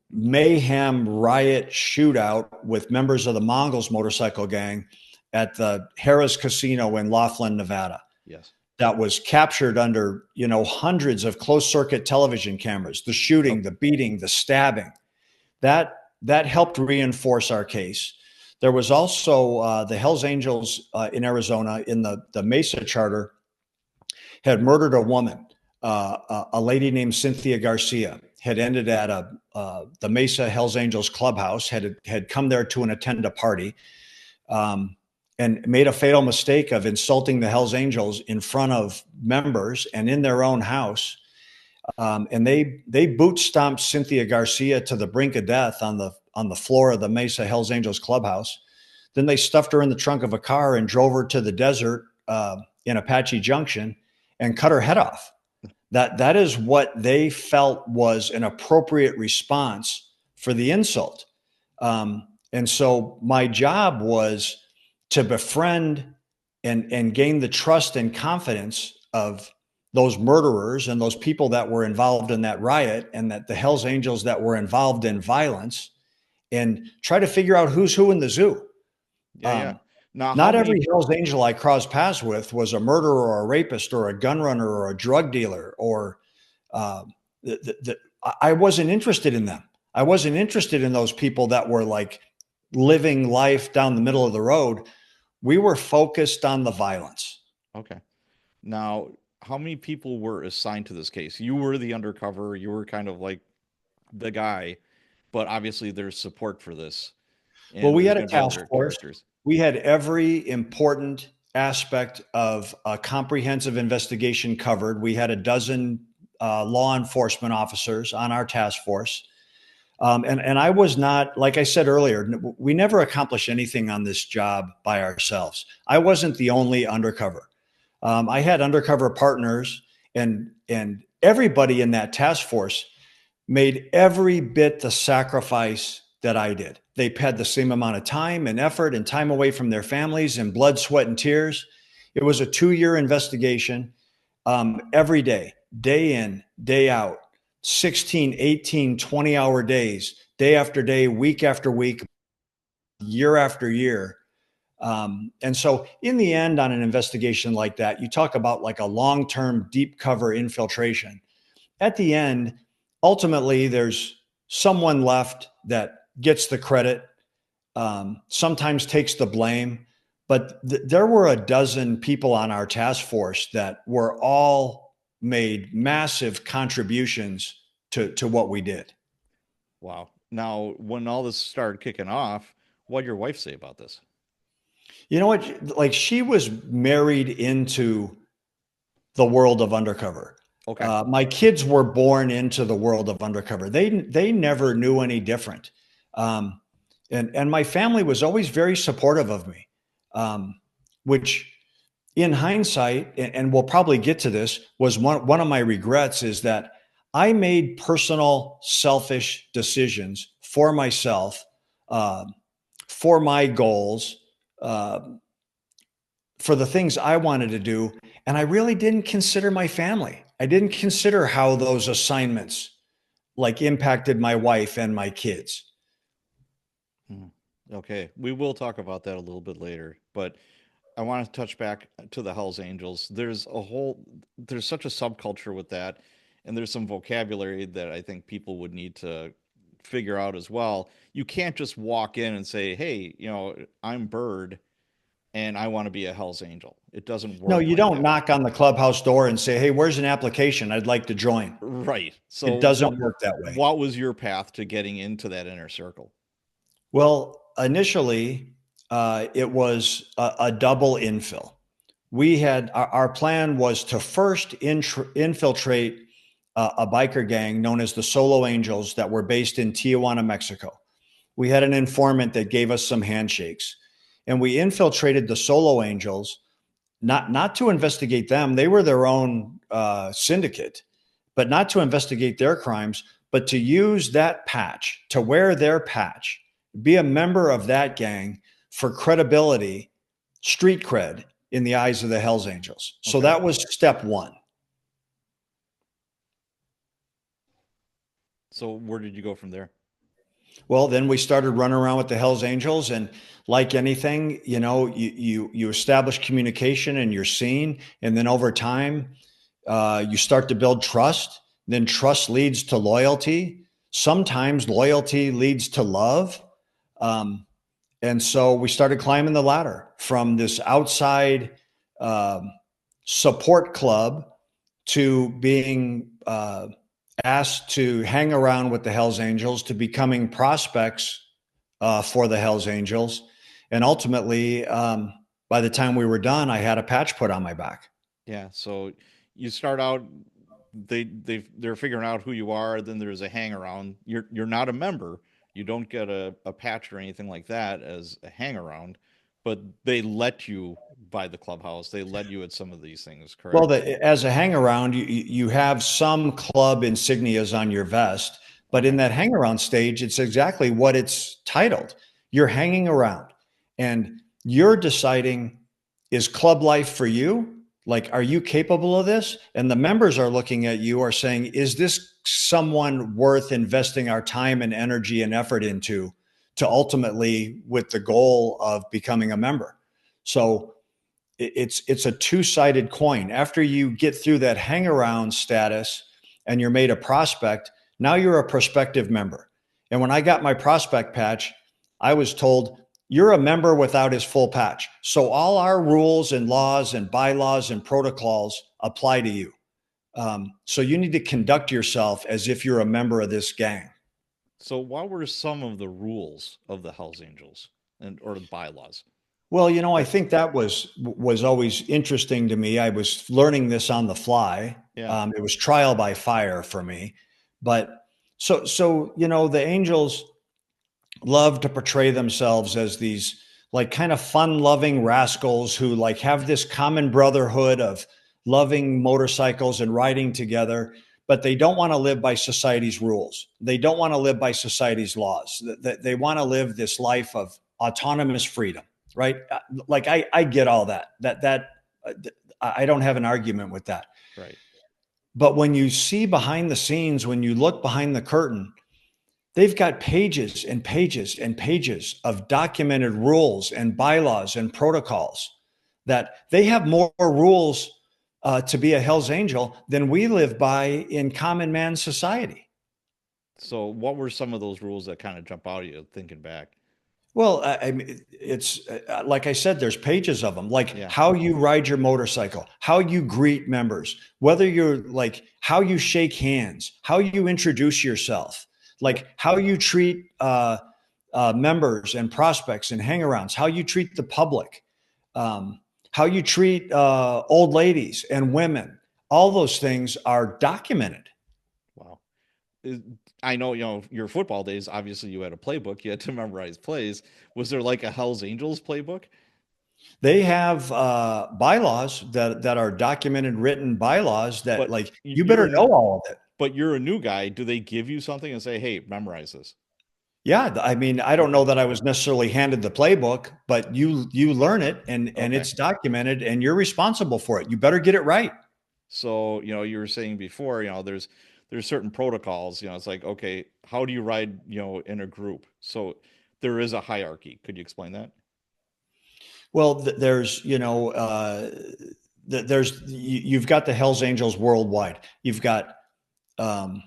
mayhem riot shootout with members of the Mongols motorcycle gang at the Harrah's Casino in Laughlin, Nevada. Yes. That was captured under, hundreds of closed circuit television cameras, the shooting, Oh, the beating, the stabbing. That helped reinforce our case. There was also the Hells Angels in Arizona in the Mesa charter had murdered a woman, a lady named Cynthia Garcia, had ended at the Mesa Hells Angels clubhouse, had come there to attend a party, and made a fatal mistake of insulting the Hells Angels in front of members and in their own house. And they boot stomped Cynthia Garcia to the brink of death on the floor of the Mesa Hells Angels clubhouse. Then they stuffed her in the trunk of a car and drove her to the desert in Apache Junction and cut her head off. That is what they felt was an appropriate response for the insult. And so my job was to befriend and gain the trust and confidence of those murderers and those people that were involved in that riot and that the Hells Angels that were involved in violence, and try to figure out who's who in the zoo. yeah, yeah. Um, Now, how Not many? every Hells Angel I crossed paths with was a murderer or a rapist or a gun runner or a drug dealer or uh, I wasn't interested in them. I wasn't interested in those people that were like living life down the middle of the road. We were focused on the violence. Okay. Now, how many people were assigned to this case? You were the undercover. You were kind of like the guy, but obviously there's support for this, Well, and we there's had a going to be task other force. characters. We had every important aspect of a comprehensive investigation covered. We had a dozen law enforcement officers on our task force. And I was not, like I said earlier, we never accomplished anything on this job by ourselves. I wasn't the only undercover. I had undercover partners, and everybody in that task force made every bit the sacrifice that I did. They had the same amount of time and effort and time away from their families and blood, sweat, and tears. It was a 2-year investigation, every day, day in, day out, 16, 18, 20-hour days, day after day, week after week, year after year. And so, in the end, on an investigation like that, you talk about like a long term, deep cover infiltration. At the end, ultimately, there's someone left that gets the credit, sometimes takes the blame. But there were a dozen people on our task force that were all made massive contributions to what we did. Wow. Now, when all this started kicking off, what did your wife say about this? You know what? Like she was married into the world of Undercover. Okay. My kids were born into the world of Undercover. They never knew any different, um, and my family was always very supportive of me, um, which, in hindsight, and we'll probably get to this, was one of my regrets is that I made personal, selfish decisions for myself, uh, for my goals. Uh, for the things I wanted to do. And I really didn't consider my family. I didn't consider how those assignments like impacted my wife and my kids. Hmm. Okay. We will talk about that a little bit later, but I want to touch back to the Hells Angels. There's such a subculture with that, and there's some vocabulary that I think people would need to figure out as well. You can't just walk in and say, "Hey, I'm Bird and I want to be a Hells Angel." It doesn't No, work you like don't that. knock on the clubhouse door and say, "Hey, where's an application? I'd like to join." Right. So It doesn't work that way. what was your path to getting into that inner circle? Well, initially, it was a double infill. We had our plan was to first infiltrate a biker gang known as the Solo Angels that were based in Tijuana, Mexico. We had an informant that gave us some handshakes, and we infiltrated the Solo Angels not to investigate them. They were their own syndicate, but not to investigate their crimes, but to use that patch, to wear their patch, be a member of that gang for credibility, street cred in the eyes of the Hells Angels. So Okay. that was step one. So where did you go from there? Well, then we started running around with the Hells Angels, and like anything, you establish communication and you're seen, and then over time, you start to build trust. Then trust leads to loyalty. Sometimes loyalty leads to love. Um, and so we started climbing the ladder from this outside um, support club to being asked to hang around with the Hells Angels to becoming prospects for the Hells Angels. And ultimately, by the time we were done, I had a patch put on my back. Yeah, so you start out they're figuring out who you are, then there's a hang around. You're not a member. You don't get a patch or anything like that as a hang around, but they let you by the clubhouse. They let you at some of these things, Well, correct? as a hang around, you have some club insignias on your vest, but in Okay. that hang around stage, it's exactly what it's titled. You're hanging around and you're deciding, is club life for you? Like, are you capable of this? And the members are looking at you, are saying, is this someone worth investing our time and energy and effort into to ultimately with the goal of becoming a member? So it's a two-sided coin. After you get through that hang around status and you're made a prospect, now you're a prospective member. And when I got my prospect patch, I was told you're a member without his full patch. So all our rules and laws and bylaws and protocols apply to you. So you need to conduct yourself as if you're a member of this gang. So what were some of the rules of the Hells Angels and or the bylaws? Well, I That think that was always interesting to me. I was learning this on the fly. yeah. It was trial by fire for me, but the Angels love to portray themselves as these like kind of fun-loving rascals who like have this common brotherhood of loving motorcycles and riding together, but they don't want to live by society's rules. They don't want to live by society's laws. They want to live this life of autonomous freedom, right? Like I get all that. Uh, I don't have an argument with that. Right. But when you see behind the scenes, when you look behind the curtain, they've got pages and pages and pages of documented rules and bylaws and protocols that they have more rules to be a Hell's Angel than we live by in common man society. So what were some of those rules that kind of jump out at you thinking back? Well, I mean, it's like I said, there's pages of them, like Yeah. how you ride your motorcycle, how you greet members, whether you're like how you shake hands, how you introduce yourself, What like how you treat members and prospects and hangarounds, how you treat the public, how you treat old ladies and women. All those things are documented. wow. Is- I know, your football days, obviously you had a playbook, you had to memorize plays. Was there like a Hells Angels playbook? They have bylaws that are documented, written bylaws that But like you- you you're better a, know all of it. but you're a new guy. Do they give you something and say, "Hey, memorize this"? Yeah, I mean, I don't Okay. know that I was necessarily handed the playbook, but you learn it and Okay. it's documented and you're responsible for it. You better get it right. So, you were saying before, there's certain protocols, it's like, okay, how do you ride, in a group? So there is a hierarchy. Could you explain that? Well, there's, you've got the Hells Angels worldwide. You've got um,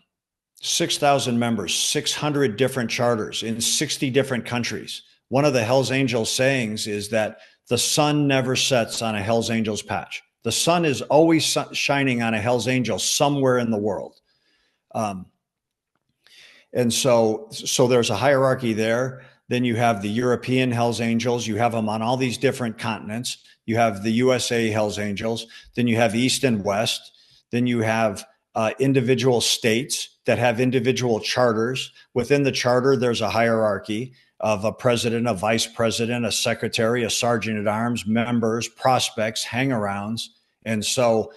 6,000 members, 600 different charters in 60 different countries. One of the Hells Angels sayings is that the sun never sets on a Hells Angels patch. The sun is always shining on a Hells Angel somewhere in the world. Um, and so there's a hierarchy there. Then you have the European Hells Angels. You have them on all these different continents. You have the USA Hells Angels. Then you have East and West. Then you have individual states that have individual charters. Within the charter, there's a hierarchy of a president, a vice president, a secretary, a sergeant at arms, members, prospects, hangarounds. And so,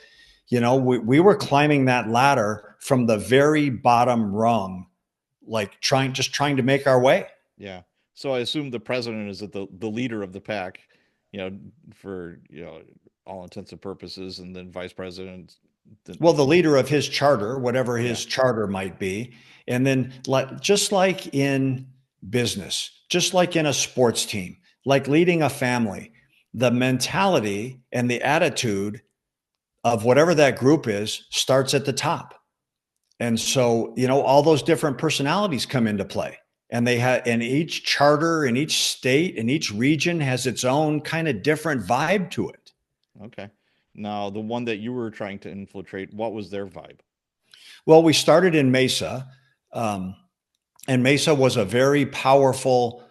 we were climbing that ladder from the very bottom rung, like trying to make our way. Yeah. So I assume the president is the leader of the pack, you know, for all intents and purposes, and then vice president. Then, Well, the leader of his charter, whatever yeah. his charter might be. And then, just like in business, just like in a sports team, like leading a family, the mentality and the attitude of whatever that group is starts at the top. And so, all those different personalities come into play. And and each charter in each state and each region has its own kind of different vibe to it. Okay. Now, the one that you were trying to infiltrate, what was their vibe? Well, we started in Mesa, um, and Mesa was a very powerful,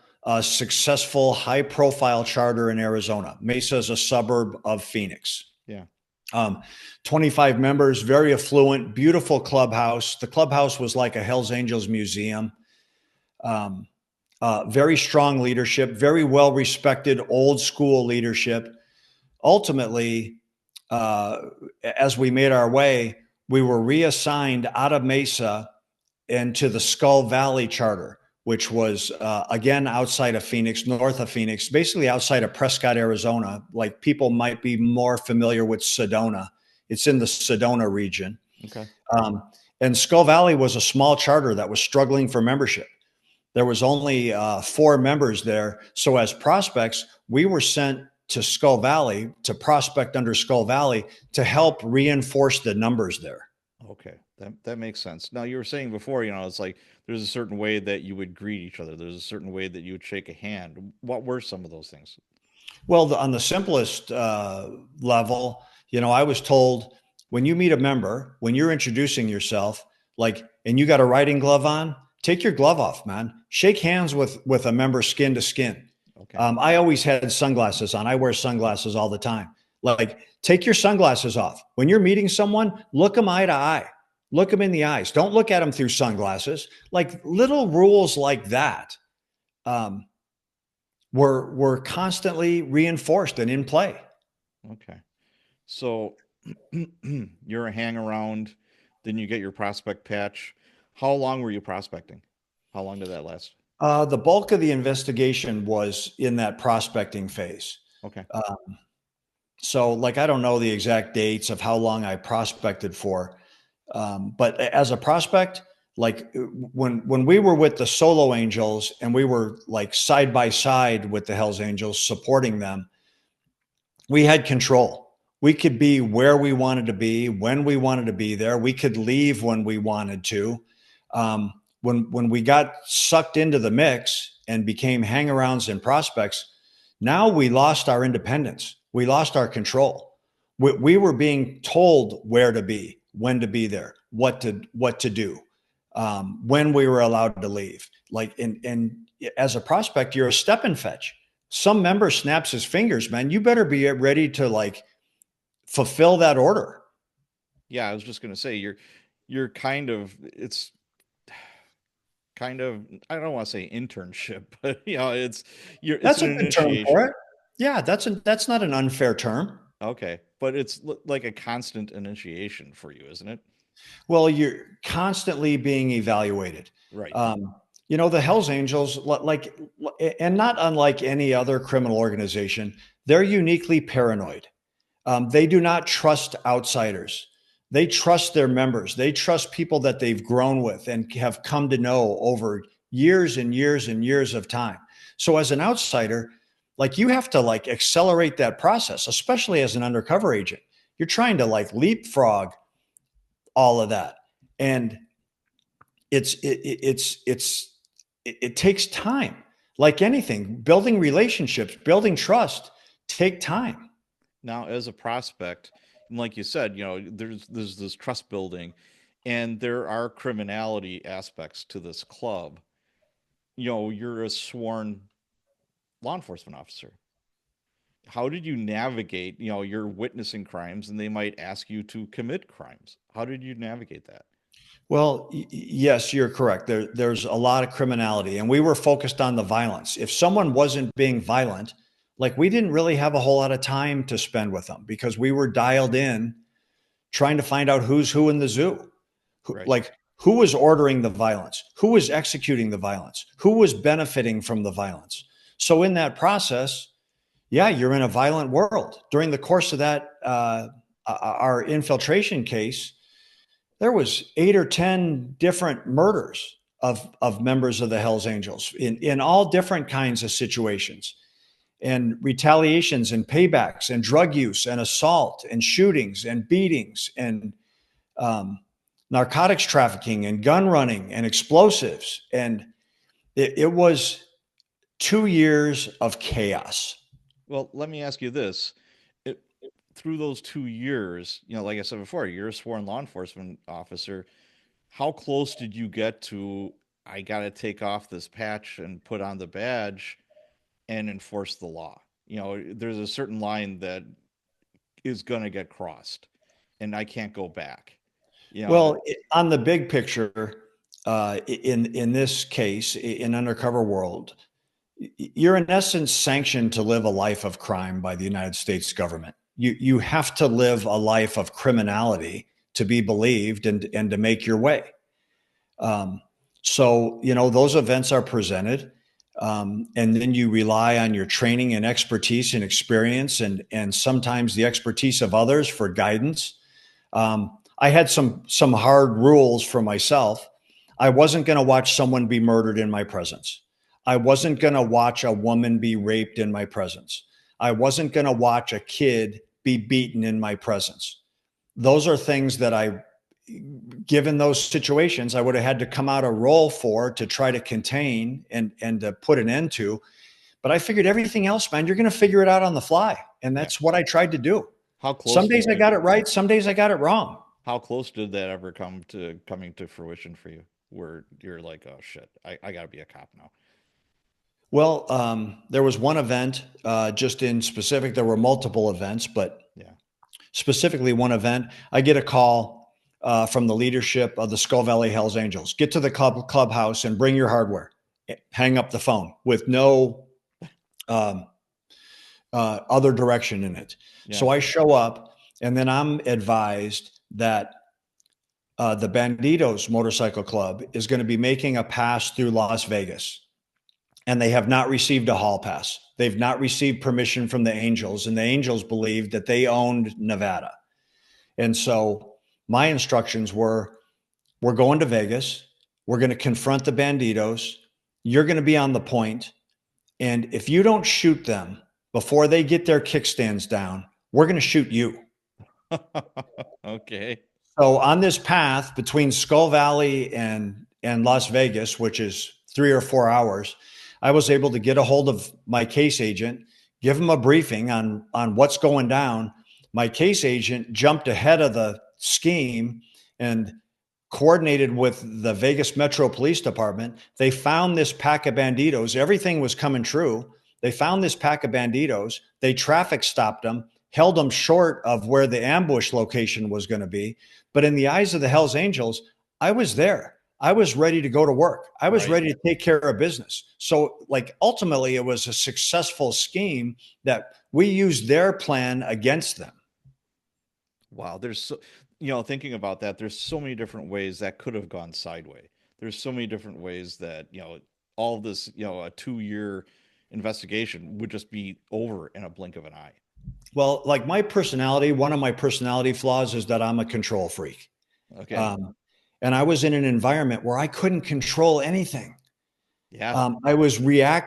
successful, high profile charter in Arizona. Mesa is a suburb of Phoenix. Yeah. Um, 25 members, very affluent, beautiful clubhouse. The clubhouse was like a Hells Angels museum. Um, very strong leadership, very well respected, old school leadership. Ultimately, uh, as we made our way, we were reassigned out of Mesa into the Skull Valley charter, which was again outside of Phoenix, north of Phoenix, basically outside of Prescott, Arizona. Like people might be more familiar with Sedona. It's in the Sedona region. Okay. Um, and Skull Valley was a small charter that was struggling for membership. There was only 4 members there. So as prospects, we were sent to Skull Valley to prospect under Skull Valley to help reinforce the numbers there. Okay. That makes sense. Now, you were saying before, it's like there's a certain way that you would greet each other. There's a certain way that you would shake a hand. What were some of those things? Well, on the simplest level, I was told when you meet a member, when you're introducing yourself, and you got a riding glove on, take your glove off, man. Shake hands with a member skin to skin. Okay. I always had sunglasses on. I wear sunglasses all the time. Take your sunglasses off. When you're meeting someone, look them eye to eye. Look them in the eyes. Don't look at them through sunglasses. Like little rules like that um, were constantly reinforced and in play. Okay. So you're a hang around, then you get your prospect patch. How long were you prospecting? How long did that last? The bulk of the investigation was in that prospecting phase. Okay. So, I don't know the exact dates of how long I prospected for, but as a prospect, when we were with the Solo Angels and we were side by side with the Hells Angels supporting them, we had control. We could be where we wanted to be, when we wanted to be there. We could leave when we wanted to. When we got sucked into the mix and became hangarounds and prospects, now we lost our independence. We lost our control. We were being told where to be, when to be there, what to do, when we were allowed to leave. And as a prospect, you're a step and fetch. Some member snaps his fingers, man. You better be ready to fulfill that order. Yeah, I was just gonna say you're it's kind of, I don't want to say internship, but it's That's an a good term for initiation. it. Yeah, that's not an unfair term. Okay, but it's like a constant initiation for you, isn't it? Well, you're constantly being evaluated. Right. Um, the Hells Angels, and not unlike any other criminal organization, they're uniquely paranoid. They do not trust outsiders. They trust their members. They trust people that they've grown with and have come to know over years and years and years of time. So, as an outsider, Like you have to like accelerate that process, especially as an undercover agent. You're trying to like leapfrog all of that. And it's it takes time. Like anything, building relationships, building trust take time. Now, as a prospect, and like you said, there's this trust building, and there are criminality aspects to this club. You're a sworn law enforcement officer. How did you navigate? You're witnessing crimes, and they might ask you to commit crimes. How did you navigate that? Well, yes, you're correct. There's a lot of criminality, and we were focused on the violence. If someone wasn't being violent, like we didn't really have a whole lot of time to spend with them because we were dialed in trying to find out who's who in the zoo. Right. Like who was ordering the violence, who was executing the violence, who was benefiting from the violence. So in that process, yeah, you're in a violent world. During the course of that, our infiltration case, there was 8 or 10 different murders of members of the Hells Angels in all different kinds of situations, and retaliations and paybacks and drug use and assault and shootings and beatings and um, narcotics trafficking and gun running and explosives. And it was 2 years of chaos. Well, let me ask you this. It, through those 2 years, like I said before, you're a sworn law enforcement officer. How close did you get to, I got to take off this patch and put on the badge and enforce the law? There's a certain line that is going to get crossed, and I can't go back. You know, Well, on the big picture, in this case, in Undercover World, you're in essence sanctioned to live a life of crime by the United States government. You have to live a life of criminality to be believed and to make your way. Um, so those events are presented, and then you rely on your training and expertise and experience, and sometimes the expertise of others for guidance. I had some hard rules for myself. I wasn't going to watch someone be murdered in my presence. I wasn't going to watch a woman be raped in my presence. I wasn't going to watch a kid be beaten in my presence. Those are things that given those situations, I would have had to come out a role for to try to contain and to put an end to. But I figured everything else, man, you're going to figure it out on the fly. And yeah. that's what I tried to do. How Some close days did I you? got it right. Some days I got it wrong. How close did that ever coming to fruition for you? Where you're like, oh shit, I got to be a cop now. Well, there was one event, just in specific. There were multiple events, but Yeah. specifically one event. I get a call from the leadership of the Skull Valley Hells Angels. Get to the clubhouse and bring your hardware. Hang up the phone with no um, other direction in it. Yeah. So I show up, and then I'm advised that the Banditos Motorcycle Club is going to be making a pass through Las Vegas, and they have not received a hall pass. They've not received permission from the Angels, and the Angels believed that they owned Nevada. And so my instructions were, we're going to Vegas. We're going to confront the Banditos. You're going to be on the point. And if you don't shoot them before they get their kickstands down, we're going to shoot you. Okay. So on this path between Skull Valley and Las Vegas, which is 3 or 4 hours, I was able to get a hold of my case agent, give him a briefing on what's going down. My case agent jumped ahead of the scheme and coordinated with the Vegas Metro Police Department. They found this pack of banditos. Everything was coming true. They found this pack of banditos. They traffic stopped them, held them short of where the ambush location was going to be. But in the eyes of the Hells Angels, I was there. I was ready to go to work. I was Right. ready to take care of business. So, like, ultimately, it was a successful scheme that we used their plan against them. Wow. There's so, thinking about that, there's so many different ways that could have gone sideways. There's so many different ways that, all this, a 2 year investigation would just be over in a blink of an eye. Well, like my personality, one of my personality flaws is that I'm a control freak. Okay. Um, and I was in an environment where I couldn't control anything. Yeah. I was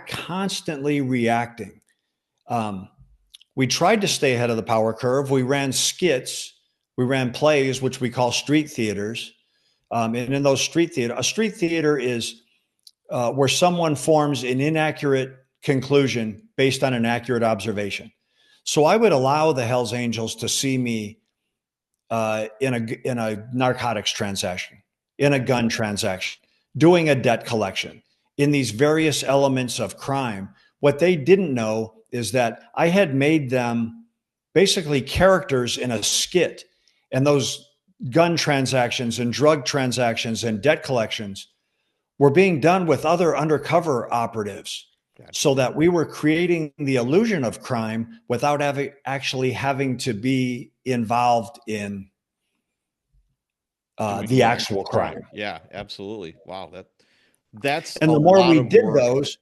constantly reacting. Um, we tried to stay ahead of the power curve. We ran skits, we ran plays, which we call street theaters. And in those a street theater is where someone forms an inaccurate conclusion based on an accurate observation. So I would allow the Hells Angels to see me in a narcotics transaction, in a gun transaction, doing a debt collection, in these various elements of crime. What they didn't know is that I had made them basically characters in a skit, and those gun transactions and drug transactions and debt collections were being done with other undercover operatives, Gotcha. so that we were creating the illusion of crime without actually having to be involved in Doing the the actual actual crime. crime. Yeah, absolutely. Wow, that's And a the more lot we of did work. those,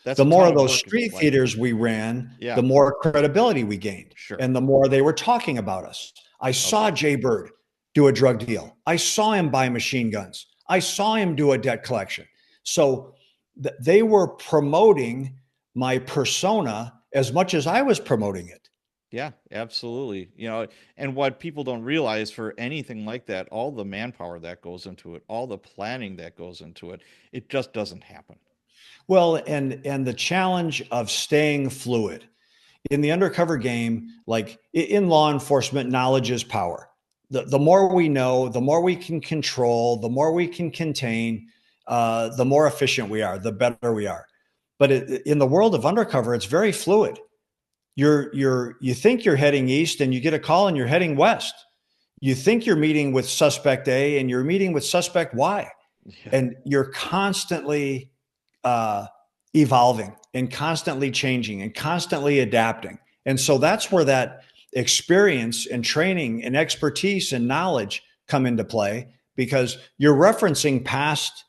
That's the a more ton of of those work, it street looks like. theaters we ran, Yeah, the more credibility we gained sure. and the more they were talking about us. I saw Okay. Jay Bird do a drug deal. I saw him buy machine guns. I saw him do a debt collection. So they were promoting my persona as much as I was promoting it. Yeah, absolutely. And what people don't realize for anything like that, all the manpower that goes into it, all the planning that goes into it, it just doesn't happen. Well, and the challenge of staying fluid in the undercover game, like in law enforcement, knowledge is power. The more we know, the more we can control, the more we can contain, the more efficient we are, the better we are. But in the world of undercover, it's very fluid. You think you're heading east, and you get a call, and you're heading west. You think you're meeting with suspect A, and you're meeting with suspect Y, Yeah. and you're constantly uh, evolving and constantly changing and constantly adapting. And so that's where that experience and training and expertise and knowledge come into play, because you're referencing past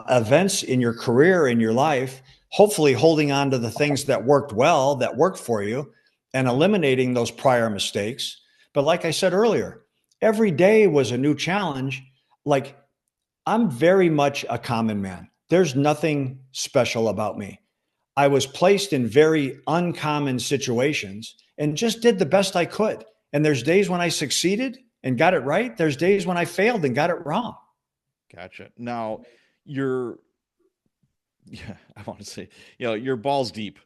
events in your career, in your life, hopefully holding on to the things that worked well, that worked for you, and eliminating those prior mistakes. But like I said earlier, every day was a new challenge. Like, I'm very much a common man. There's nothing special about me. I was placed in very uncommon situations and just did the best I could. And there's days when I succeeded and got it right. There's days when I failed and got it wrong. Gotcha. Now, you're, yeah, I want to say, you're balls deep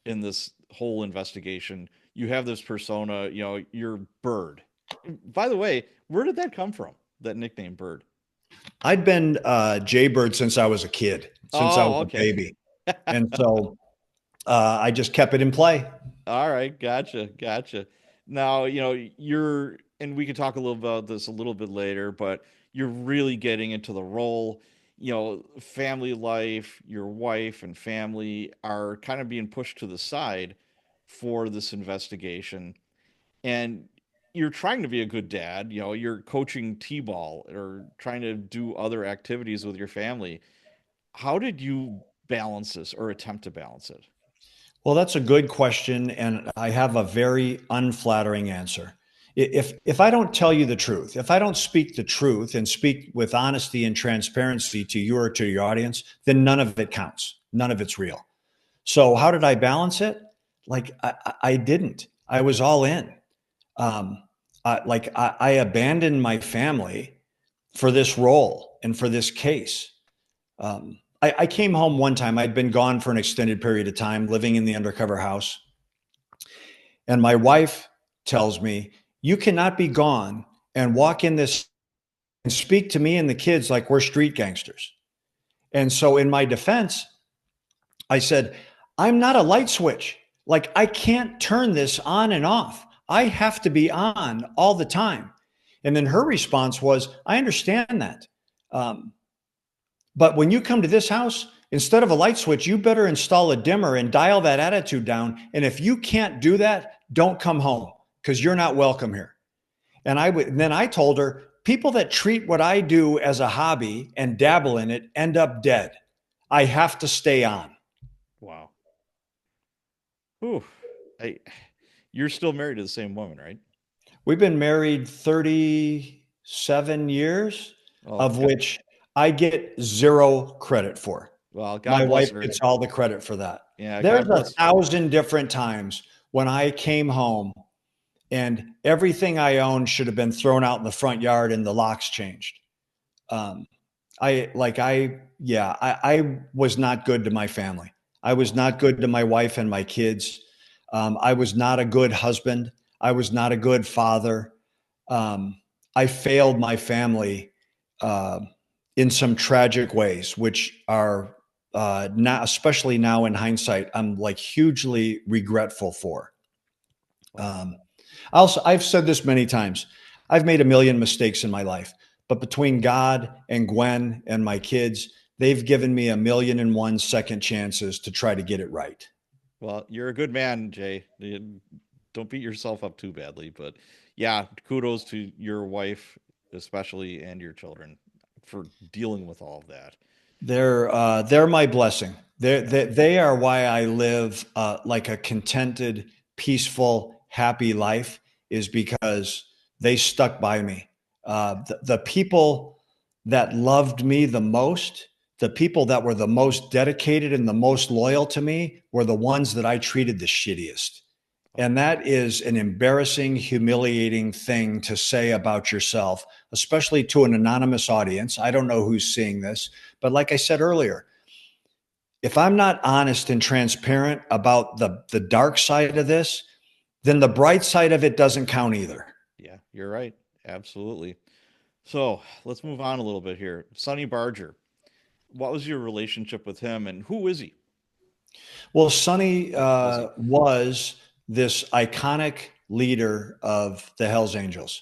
in this whole investigation. You have this persona, you're Bird. By the way, where did that come from? That nickname, Bird? I'd been Jaybird since I was a kid, since I was Oh, a okay. baby. And so I just kept it in play. All right, gotcha, gotcha. Now, and we can talk a little about this a little bit later, but you're really getting into the role. Family life, your wife and family are kind of being pushed to the side for this investigation. And you're trying to be a good dad. You're coaching T-ball or trying to do other activities with your family. How did you balance this or attempt to balance it? Well, that's a good question, and I have a very unflattering answer. If I don't tell you the truth, if I don't speak the truth and speak with honesty and transparency to you or to your audience, then none of it counts. None of it's real. So how did I balance it? Like I didn't. I was all in. Um, I abandoned my family for this role and for this case. I came home one time. I'd been gone for an extended period of time, living in the undercover house. And my wife tells me, "You cannot be gone and walk in this and speak to me and the kids like we're street gangsters." And so, in my defense, I said, "I'm not a light switch. Like, I can't turn this on and off. I have to be on all the time." And then her response was, "I understand that. Um, But when you come to this house, instead of a light switch, you better install a dimmer and dial that attitude down. And if you can't do that, don't come home, because you're not welcome here." And then I told her, people that treat what I do as a hobby and dabble in it end up dead. I have to stay on. Wow. Whew. I, you're still married to the same woman, right? We've been married 37 years, Oh, of which I get zero credit for. Well, My God wife bless her. gets all the credit for that. Yeah, There's God a bless. thousand different times when I came home and everything I owned should have been thrown out in the front yard and the locks changed. Um, I was not good to my family. I was not good to my wife and my kids. I was not a good husband. I was not a good father. I failed my family uh, in some tragic ways, which are now, especially now in hindsight, I'm like hugely regretful for. Wow. Um, also, I've said this many times. I've made a million mistakes in my life, but between God and Gwen and my kids, they've given me a million and one second chances to try to get it right. Well, you're a good man, Jay. Don't beat yourself up too badly, but yeah, kudos to your wife, especially, and your children for dealing with all of that. They're my blessing. Yeah. They are why I live like a contented, peaceful, happy life is because they stuck by me. The people that loved me the most, the people that were the most dedicated and the most loyal to me were the ones that I treated the shittiest. Oh, And that is an embarrassing, humiliating thing to say about yourself, especially to an anonymous audience. I don't know who's seeing this, but like I said earlier, if I'm not honest and transparent about the dark side of this, then the bright side of it doesn't count either. yeah, you're right. Absolutely. So let's move on a little bit here. Sonny Barger, what was your relationship with him, and who is he? Well, Sonny Or was he? was this iconic leader of the Hells Angels.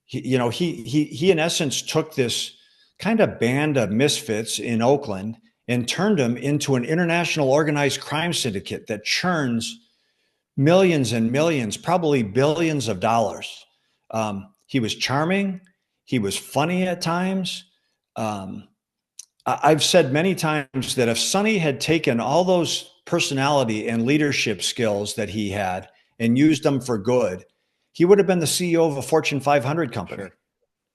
He in essence took this kind of band of misfits in Oakland and turned them into an international organized crime syndicate that churns millions and millions, probably billions of dollars. He was charming. He was funny at times. Um, I've said many times that if Sonny had taken all those personality and leadership skills that he had and used them for good, he would have been the CEO of a Fortune 500 company. Sure.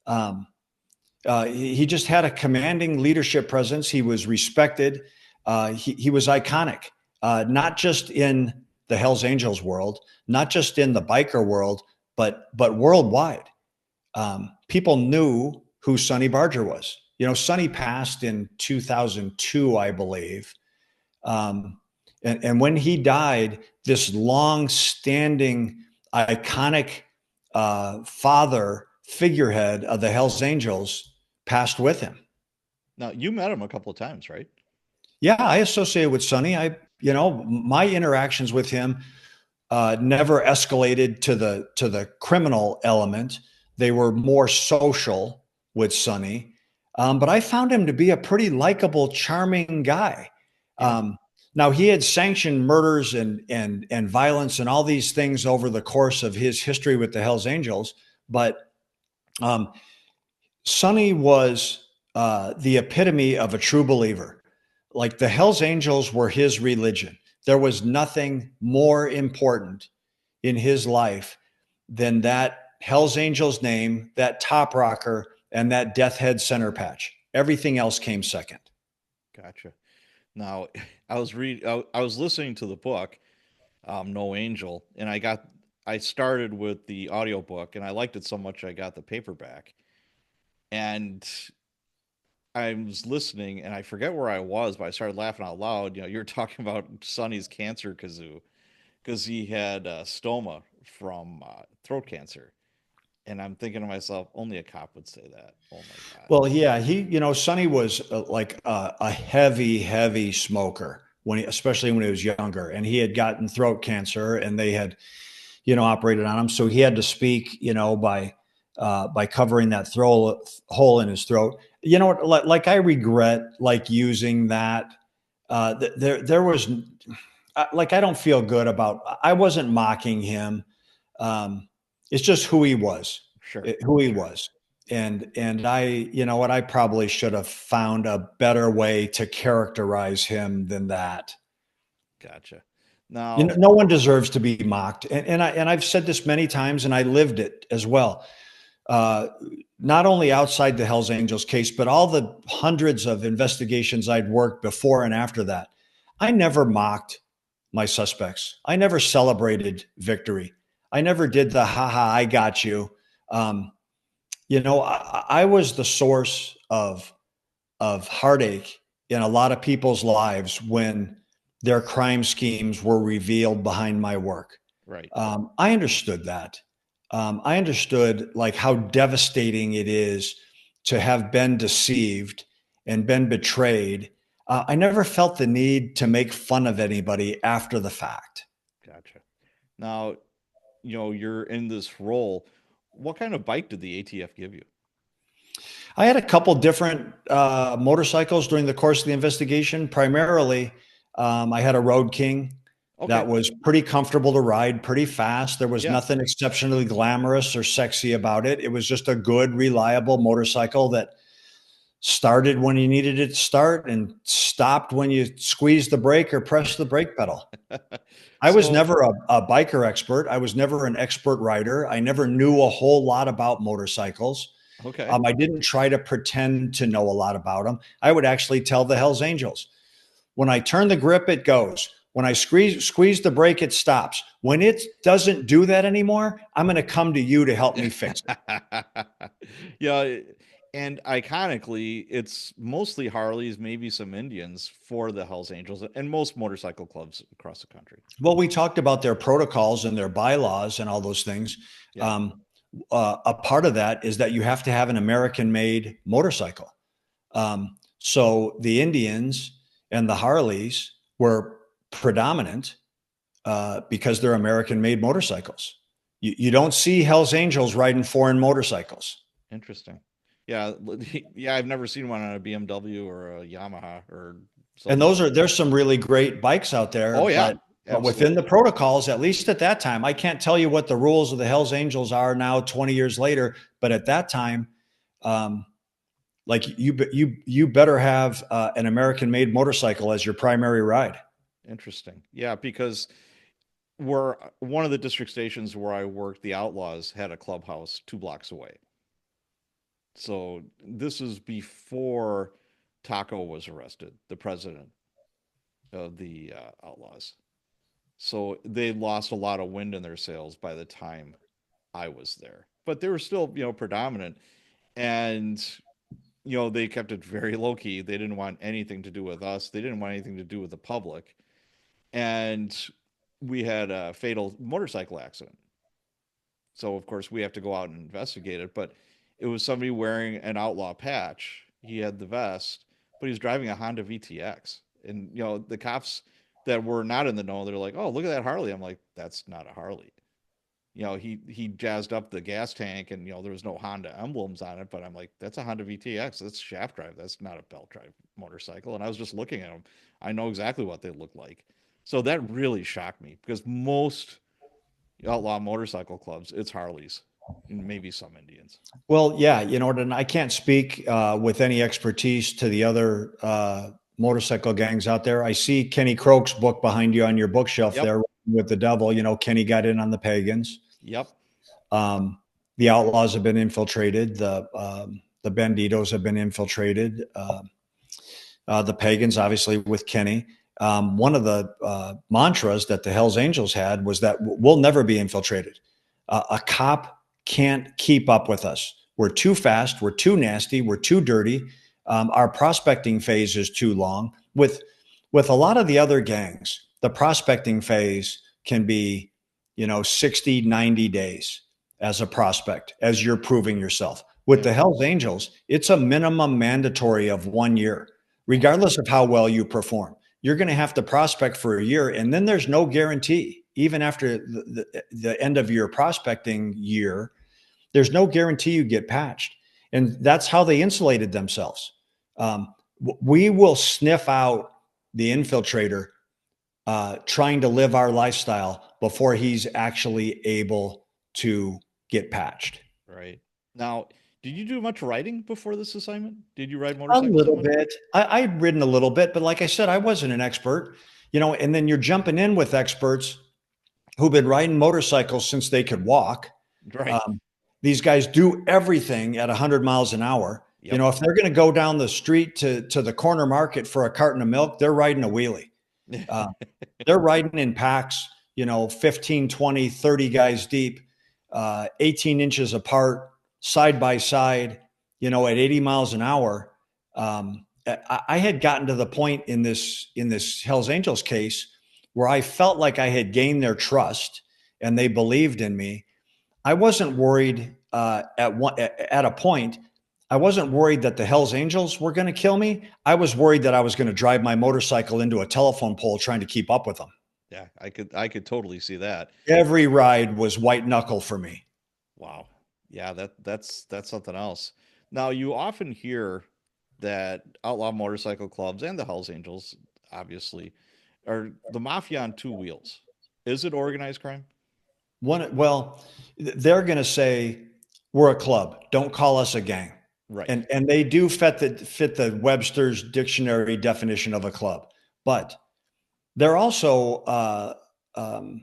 Um, he just had a commanding leadership presence. He was respected. He was iconic, not just in the Hells Angels world, not just in the biker world, but worldwide. People knew who Sonny Barger was. You know, Sonny passed in 2002, I believe. Um, and when he died, this long-standing, iconic father figurehead of the Hells Angels passed with him. Now, you met him a couple of times, right? Yeah, I associate with Sonny. My interactions with him never escalated to the criminal element. They were more social with Sonny, but I found him to be a pretty likable, charming guy. Yeah. Um, Now he had sanctioned murders and violence and all these things over the course of his history with the Hell's Angels, but um, Sonny was the epitome of a true believer. Like the Hell's Angels were his religion. There was nothing more important in his life than that Hell's Angels name, that top rocker, and that Death Head center patch. Everything else came second. Gotcha. Now, I was listening to the book, No Angel, and I started with the audiobook, and I liked it so much I got the paperback. And I was listening, and I forget where I was, but I started laughing out loud. You know, you're talking about Sonny's cancer kazoo because he had stoma from throat cancer, and I'm thinking to myself, only a cop would say that. Oh my god. Well, yeah, Sonny was like a heavy, heavy smoker especially when he was younger, and he had gotten throat cancer, and they had, operated on him, so he had to speak, by covering that throat hole in his throat. You know what? Like I regret like using that. There was like I don't feel good about. I wasn't mocking him. Um, it's just who he was, Sure, who he sure, was. And I, you know what, I probably should have found a better way to characterize him than that. gotcha. You know, Now, no one deserves to be mocked. And I've said this many times and I lived it as well. uh, not only outside the Hells Angels case, but all the hundreds of investigations I'd worked before and after that. I never mocked my suspects. I never celebrated victory. I never did the haha, I got you. Um, I was the source of heartache in a lot of people's lives when their crime schemes were revealed behind my work. Right. I understood that. I understood like how devastating it is to have been deceived and been betrayed. I never felt the need to make fun of anybody after the fact. Gotcha. Now, you're in this role. What kind of bike did the ATF give you? I had a couple different motorcycles during the course of the investigation. Primarily, I had a Road King that Okay. was pretty comfortable to ride, pretty fast. There was Yeah. nothing exceptionally glamorous or sexy about it. It was just a good, reliable motorcycle that started when you needed it to start and stopped when you squeezed the brake or pressed the brake pedal. I was So, never a biker expert. I was never an expert rider. I never knew a whole lot about motorcycles. okay. I didn't try to pretend to know a lot about them. I would actually tell the Hells Angels, when I turn the grip, it goes. When I squeeze the brake, it stops. When it doesn't do that anymore, I'm going to come to you to help me fix it. Yeah, and iconically, it's mostly Harleys, maybe some Indians for the Hells Angels and most motorcycle clubs across the country. Well, we talked about their protocols and their bylaws and all those things. Yeah. Um, a part of that is that you have to have an American-made motorcycle. So the Indians and the Harleys were predominant because they're American-made motorcycles. You don't see Hell's Angels riding foreign motorcycles. Interesting. Yeah, yeah, I've never seen one on a BMW or a Yamaha or And something. there's some really great bikes out there, Oh yeah, but within the absolutely. protocols, at least at that time, I can't tell you what the rules of the Hells Angels are now, 20 years later. But at that time, um, like you better have an American-made motorcycle as your primary ride. Interesting. Yeah, because where one of the district stations where I worked, the Outlaws had a clubhouse 2 blocks away. So this is before Taco was arrested, the president of the Outlaws. So they lost a lot of wind in their sails by the time I was there, but they were still, predominant, and they kept it very low key. They didn't want anything to do with us. They didn't want anything to do with the public, and we had a fatal motorcycle accident. So of course we have to go out and investigate it. But it was somebody wearing an outlaw patch. He had the vest, but he was driving a Honda VTX. And the cops that were not in the know, they're like, "Oh, look at that Harley." I'm like, "That's not a Harley." He jazzed up the gas tank, and there was no Honda emblems on it. But I'm like, "That's a Honda VTX. That's shaft drive. That's not a belt drive motorcycle." And I was just looking at them. I know exactly what they look like. So that really shocked me because most outlaw motorcycle clubs, it's Harleys and maybe some Indians. Well, yeah, and I can't speak with any expertise to the other motorcycle gangs out there. I see Kenny Croak's book behind you on your bookshelf Yep. there with the devil. Kenny got in on the pagans. Yep. Um, the outlaws have been infiltrated. The banditos have been infiltrated. The pagans, obviously, with Kenny. One of the mantras that the Hells Angels had was that we'll never be infiltrated. A cop can't keep up with us. We're too fast. We're too nasty. We're too dirty. Our prospecting phase is too long. With a lot of the other gangs, the prospecting phase can be, 60, 90 days as a prospect, as you're proving yourself. With Yeah. the Hells Angels, it's a minimum mandatory of 1 year, Wow. regardless of how well you perform. You're going to have to prospect for a year, and then there's no guarantee. Even after the end of your prospecting year, there's no guarantee you get patched. And that's how they insulated themselves. We will sniff out the infiltrator trying to live our lifestyle before he's actually able to get patched. Right. Now, did you do much riding before this assignment? Did you ride A motorcycles that little much? bit. I'd ridden a little bit, but like I said, I wasn't an expert, and then you're jumping in with experts who've been riding motorcycles since they could walk. Right. Um, These guys do everything at 100 miles an hour. You Yep. know, if they're going to go down the street to the corner market for a carton of milk, they're riding a wheelie. Uh, they're riding in packs, you know, 15, 20, 30 guys deep, 18 inches apart, side by side, you know, at 80 miles an hour. I had gotten to the point in this Hells Angels case where I felt like I had gained their trust and they believed in me. I wasn't worried at a point. I wasn't worried that the Hells Angels were going to kill me. I was worried that I was going to drive my motorcycle into a telephone pole trying to keep up with them. Yeah, I could totally see that. Every ride was white knuckle for me. Wow. Yeah, that's something else. Now you often hear that outlaw motorcycle clubs and the Hells Angels, obviously, are the mafia on two wheels. Is it organized crime? Well, they're going to say we're a club. Don't call us a gang, Right. and they do fit the Webster's dictionary definition of a club, but they're also um,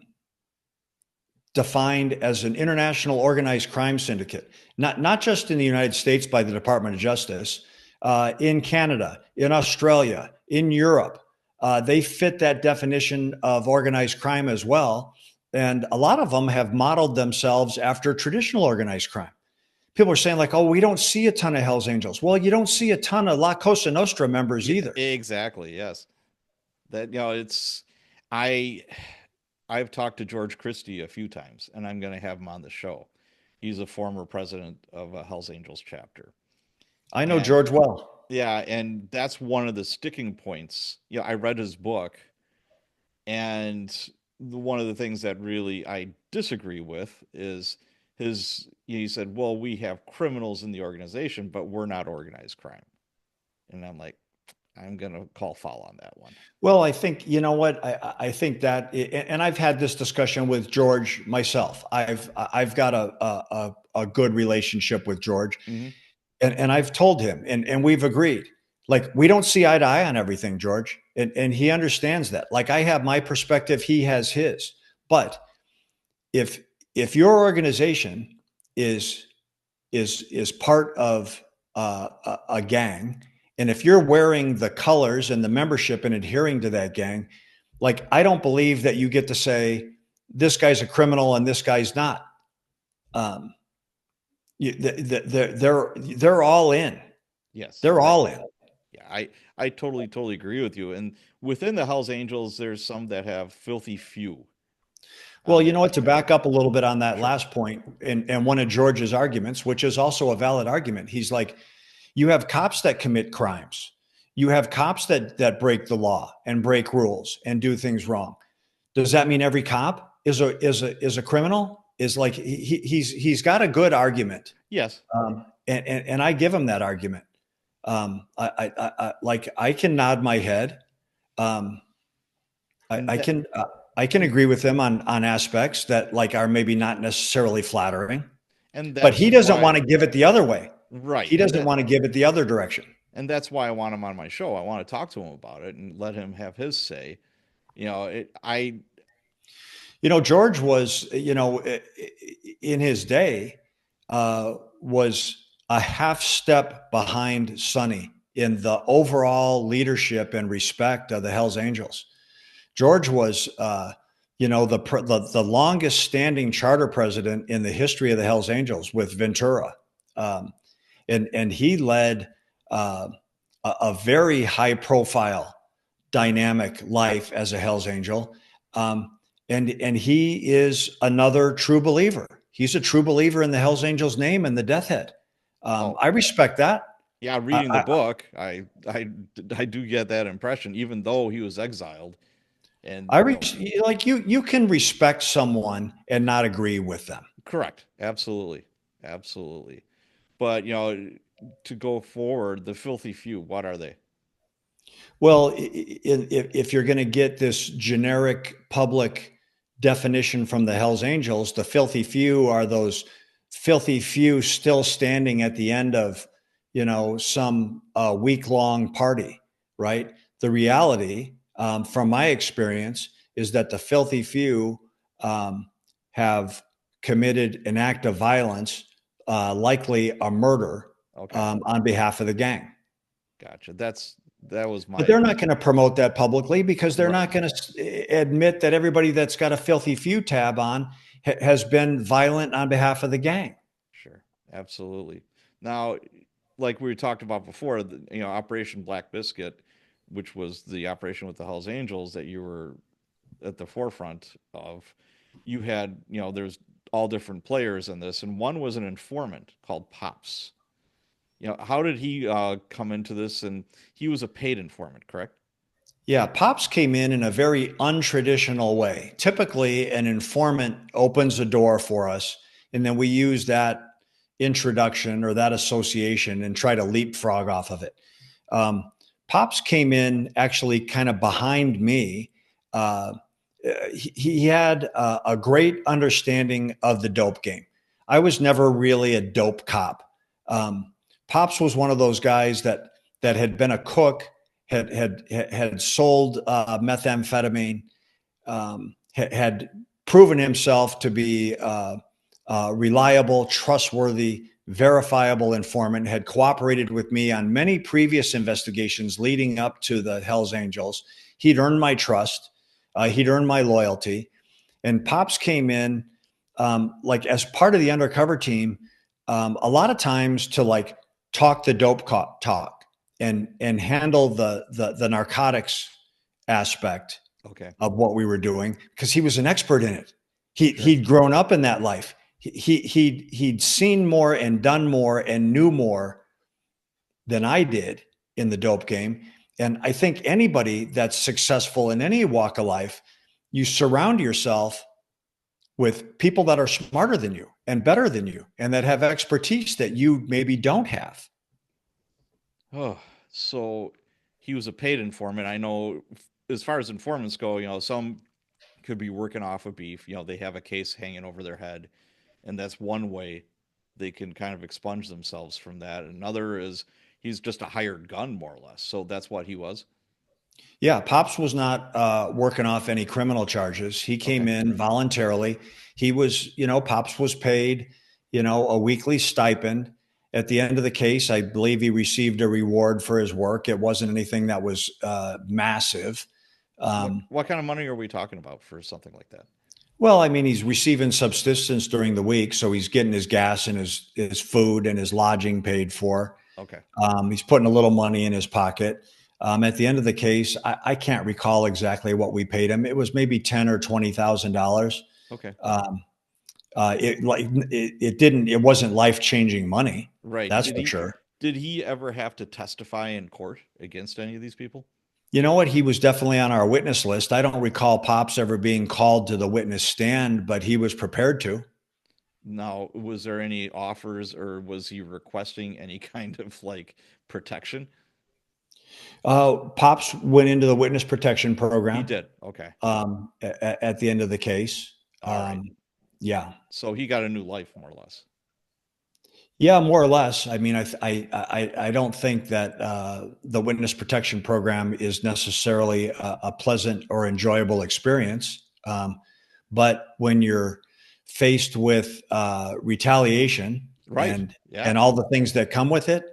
defined as an international organized crime syndicate, not just in the United States by the Department of Justice, in Canada, in Australia, in Europe. They fit that definition of organized crime as well. And a lot of them have modeled themselves after traditional organized crime. People are saying, like, oh, we don't see a ton of Hells Angels. Well, you don't see a ton of La Cosa Nostra members Yeah, either. exactly. Yes. That it's I I've talked to George Christie a few times, and I'm going to have him on the show. He's a former president of a Hells Angels chapter, I know and George well. yeah, and that's one of the sticking points. Yeah, I read his book, and one of the things that really I disagree with is he said, "Well, we have criminals in the organization, but we're not organized crime." And I'm like, I'm going to call foul on that one. Well, I think you know what I think that, and I've had this discussion with George myself. I've got a good relationship with George, Hmm. and I've told him, and we've agreed. Like we don't see eye to eye on everything, George, and he understands that. Like I have my perspective, he has his. But if your organization is is part of a gang, and if you're wearing the colors and the membership and adhering to that gang, like I don't believe that you get to say this guy's a criminal and this guy's not. Um, they're all in. Yes, They're all in. yeah, I totally agree with you. And within the Hell's Angels, there's some that have filthy few Well, on you their know what? To back up a little bit on that sure. last point, and one of George's arguments, which is also a valid argument, he's like, you have cops that commit crimes. You have cops that break the law and break rules and do things wrong. Does that mean every cop is a criminal? Is like he's got a good argument, Yes, and I give him that argument. Like I can nod my head. Um, I, and I that can I can agree with him on aspects that like are maybe not necessarily flattering, and but he that's doesn't want why to give it the other way. right, He doesn't want to give it the other direction. and that's why I want him on my show. I want to talk to him about it and let him have his say. I You know, George was, in his day, was a half step behind Sonny in the overall leadership and respect of the Hells Angels. George was, the longest standing charter president in the history of the Hells Angels with Ventura, um, and he led uh, a very high profile, dynamic life as a Hells Angel. And he is another true believer. He's a true believer in the Hells Angels name and the Death Head. oh I respect that. yeah, I, reading the I, book, I do get that impression, even though he was exiled. And I like you can respect someone and not agree with them. correct, absolutely. But to go forward, the filthy few, what are they? Well, if you're going to get this generic public definition from the Hells Angels, the filthy few are those filthy few still standing at the end of, some week long party, right? The reality, from my experience, is that the filthy few have committed an act of violence likely a murder Okay. on behalf of the gang. Gotcha. That was But my they're not going to promote that publicly because they're right. not going to admit that everybody that's got a filthy few tab on has been violent on behalf of the gang. Sure. Absolutely. Now, like we talked about before, Operation Black Biscuit, which was the operation with the Hells Angels that you were at the forefront of, you had, there's all different players in this, and one was an informant called Pops. How did he come into this? And he was a paid informant, correct? Yeah, Pops came in a very untraditional way. Typically, an informant opens a door for us, and then we use that introduction or that association and try to leapfrog off of it. Um, Pops came in actually kind of behind me. Uh, he had a great understanding of the dope game. I was never really a dope cop. Pops was one of those guys that had been a cook, had sold methamphetamine, had proven himself to be reliable, trustworthy, verifiable informant, had cooperated with me on many previous investigations leading up to the Hells Angels. He'd earned my trust. He'd earned my loyalty. And Pops came in like as part of the undercover team, a lot of times to like talk the dope talk and handle the narcotics aspect Okay. of what we were doing because he was an expert in it. He Sure. he'd grown up in that life. He'd seen more and done more and knew more than I did in the dope game. And I think anybody that's successful in any walk of life, you surround yourself with people that are smarter than you and better than you and that have expertise that you maybe don't have. Oh, so he was a paid informant. I know as far as informants go, some could be working off a beef. They have a case hanging over their head, and that's one way they can kind of expunge themselves from that. Another is he's just a hired gun, more or less. So that's what he was. Yeah, Pops was not working off any criminal charges. He came Okay, in great. voluntarily. He was, Pops was paid, a weekly stipend. At the end of the case, I believe he received a reward for his work. It wasn't anything that was massive. What Um, what kind of money are we talking about for something like that? well, I mean, he's receiving subsistence during the week, so he's getting his gas and his food and his lodging paid for. Okay, He's putting a little money in his pocket. At the end of the case, I can't recall exactly what we paid him. It was maybe $10,000 or $20,000. okay, It wasn't life changing money. right. That's Did for he sure. did he ever have to testify in court against any of these people? You know what? He was definitely on our witness list. I don't recall Pops ever being called to the witness stand, but he was prepared to. Now, was there any offers or was he requesting any kind of like protection? Pops went into the witness protection He program did. Okay. at the end of the case. All right. Yeah. So he got a new life, more or less. Yeah, more or less. I mean, I don't think that the witness protection program is necessarily a pleasant or enjoyable experience. But when you're faced with retaliation Right. Yeah. and all the things that come with it,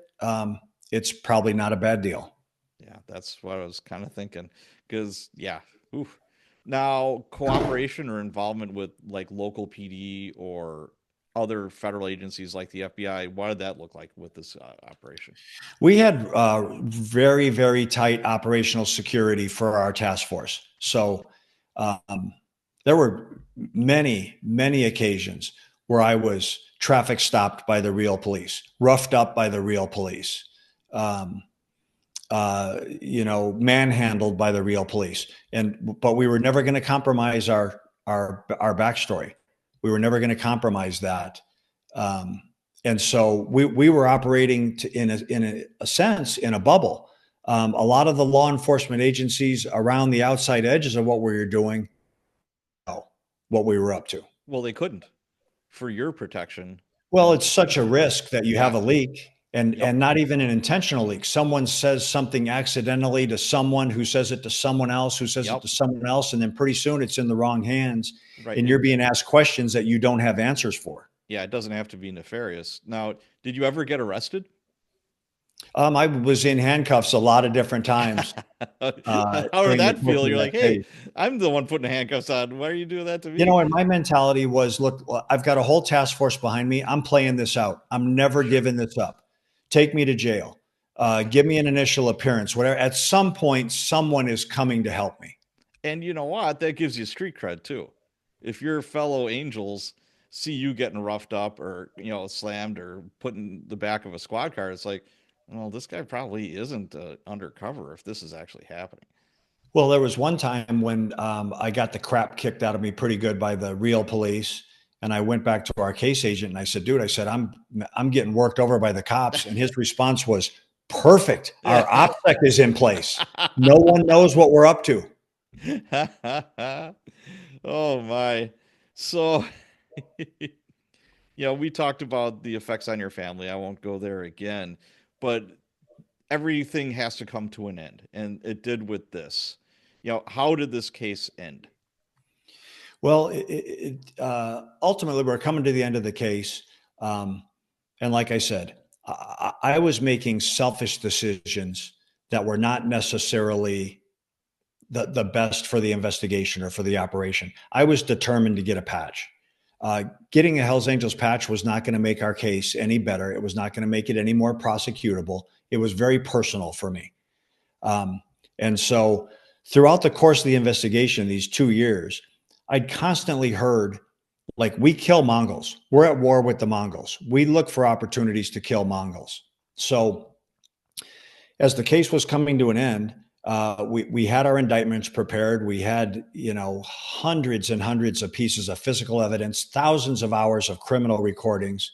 it's probably not a bad deal. Yeah. That's what I was kind of thinking. Because, yeah. Oof. Now, cooperation or involvement with like local PD or other federal agencies like the FBI, what did that look like with this operation? We had very, very tight operational security for our task force. So um, there were many, many occasions where I was traffic stopped by the real police, roughed up by the real police, um, manhandled by the real police. But we were never going to compromise our backstory. We were never going to compromise that. Um, and so we were operating in a sense in a bubble. A lot of the law enforcement agencies around the outside edges of what we were doing, what we were up to. Well, they couldn't for your protection. Well, And it's such a risk that you have yeah. a leak Yep. and not even an intentional leak. Someone says something accidentally to someone who says it to someone else, who says it Yep. to someone else, and then pretty soon it's in the wrong hands Right. and you're being asked questions that you don't have answers for. Yeah, it doesn't have to be nefarious. Now, did you ever get arrested? I was in handcuffs a lot of different times How did during the that course feel? of You're that like, hey, case. I'm the one putting the handcuffs on. Why are you doing that to You me? know, and my mentality was, look, I've got a whole task force behind me. I'm playing this out. I'm never giving this up. Take me to jail. Give me an initial appearance. Whatever. At some point, someone is coming to help me. And you know what? That gives you street cred too. If your fellow angels see you getting roughed up or, slammed or put in the back of a squad car, it's like, well, this guy probably isn't undercover if this is actually happening. Well, there was one time when I got the crap kicked out of me pretty good by the real police, and I went back to our case agent and I said, "Dude, I said I'm getting worked over by the cops," and his response was, "Perfect. Our OPSEC is in place. No one knows what we're up to." Oh my. So, we talked about the effects on your family. I won't go there again, but everything has to come to an end, and it did with this. How did this case end? Well, ultimately, we're coming to the end of the case. And like I said, I was making selfish decisions that were not necessarily the best for the investigation or for the operation. I was determined to get a patch. Getting a Hells Angels patch was not going to make our case any better. It was not going to make it any more prosecutable. It was very personal for me. Um, and so throughout the course of the investigation, these 2 years, I'd constantly heard, like, we kill Mongols. We're at war with the Mongols. We look for opportunities to kill Mongols. So as the case was coming to an end, we had our indictments prepared. We had, hundreds and hundreds of pieces of physical evidence, thousands of hours of criminal recordings,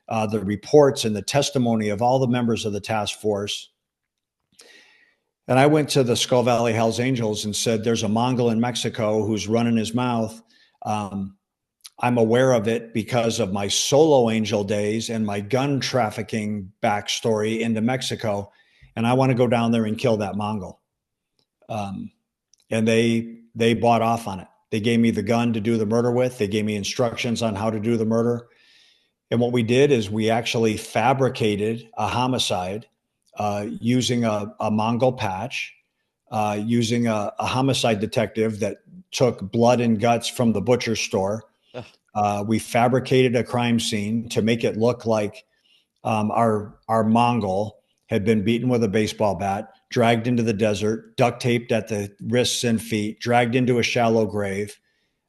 the reports and the testimony of all the members of the task force. And I went to the Skull Valley Hells Angels and said, "There's a Mongol in Mexico who's running his mouth. Um, I'm aware of it because of my solo angel days and my gun trafficking backstory into Mexico. And I want to go down there and kill that Mongol." Um, and they bought off on it. They gave me the gun to do the murder with. They gave me instructions on how to do the murder. And what we did is we actually fabricated a homicide using a Mongol patch, using a homicide detective that took blood and guts from the butcher store. Ugh, We fabricated a crime scene to make it look like our Mongol had been beaten with a baseball bat, dragged into the desert, duct taped at the wrists and feet, dragged into a shallow grave,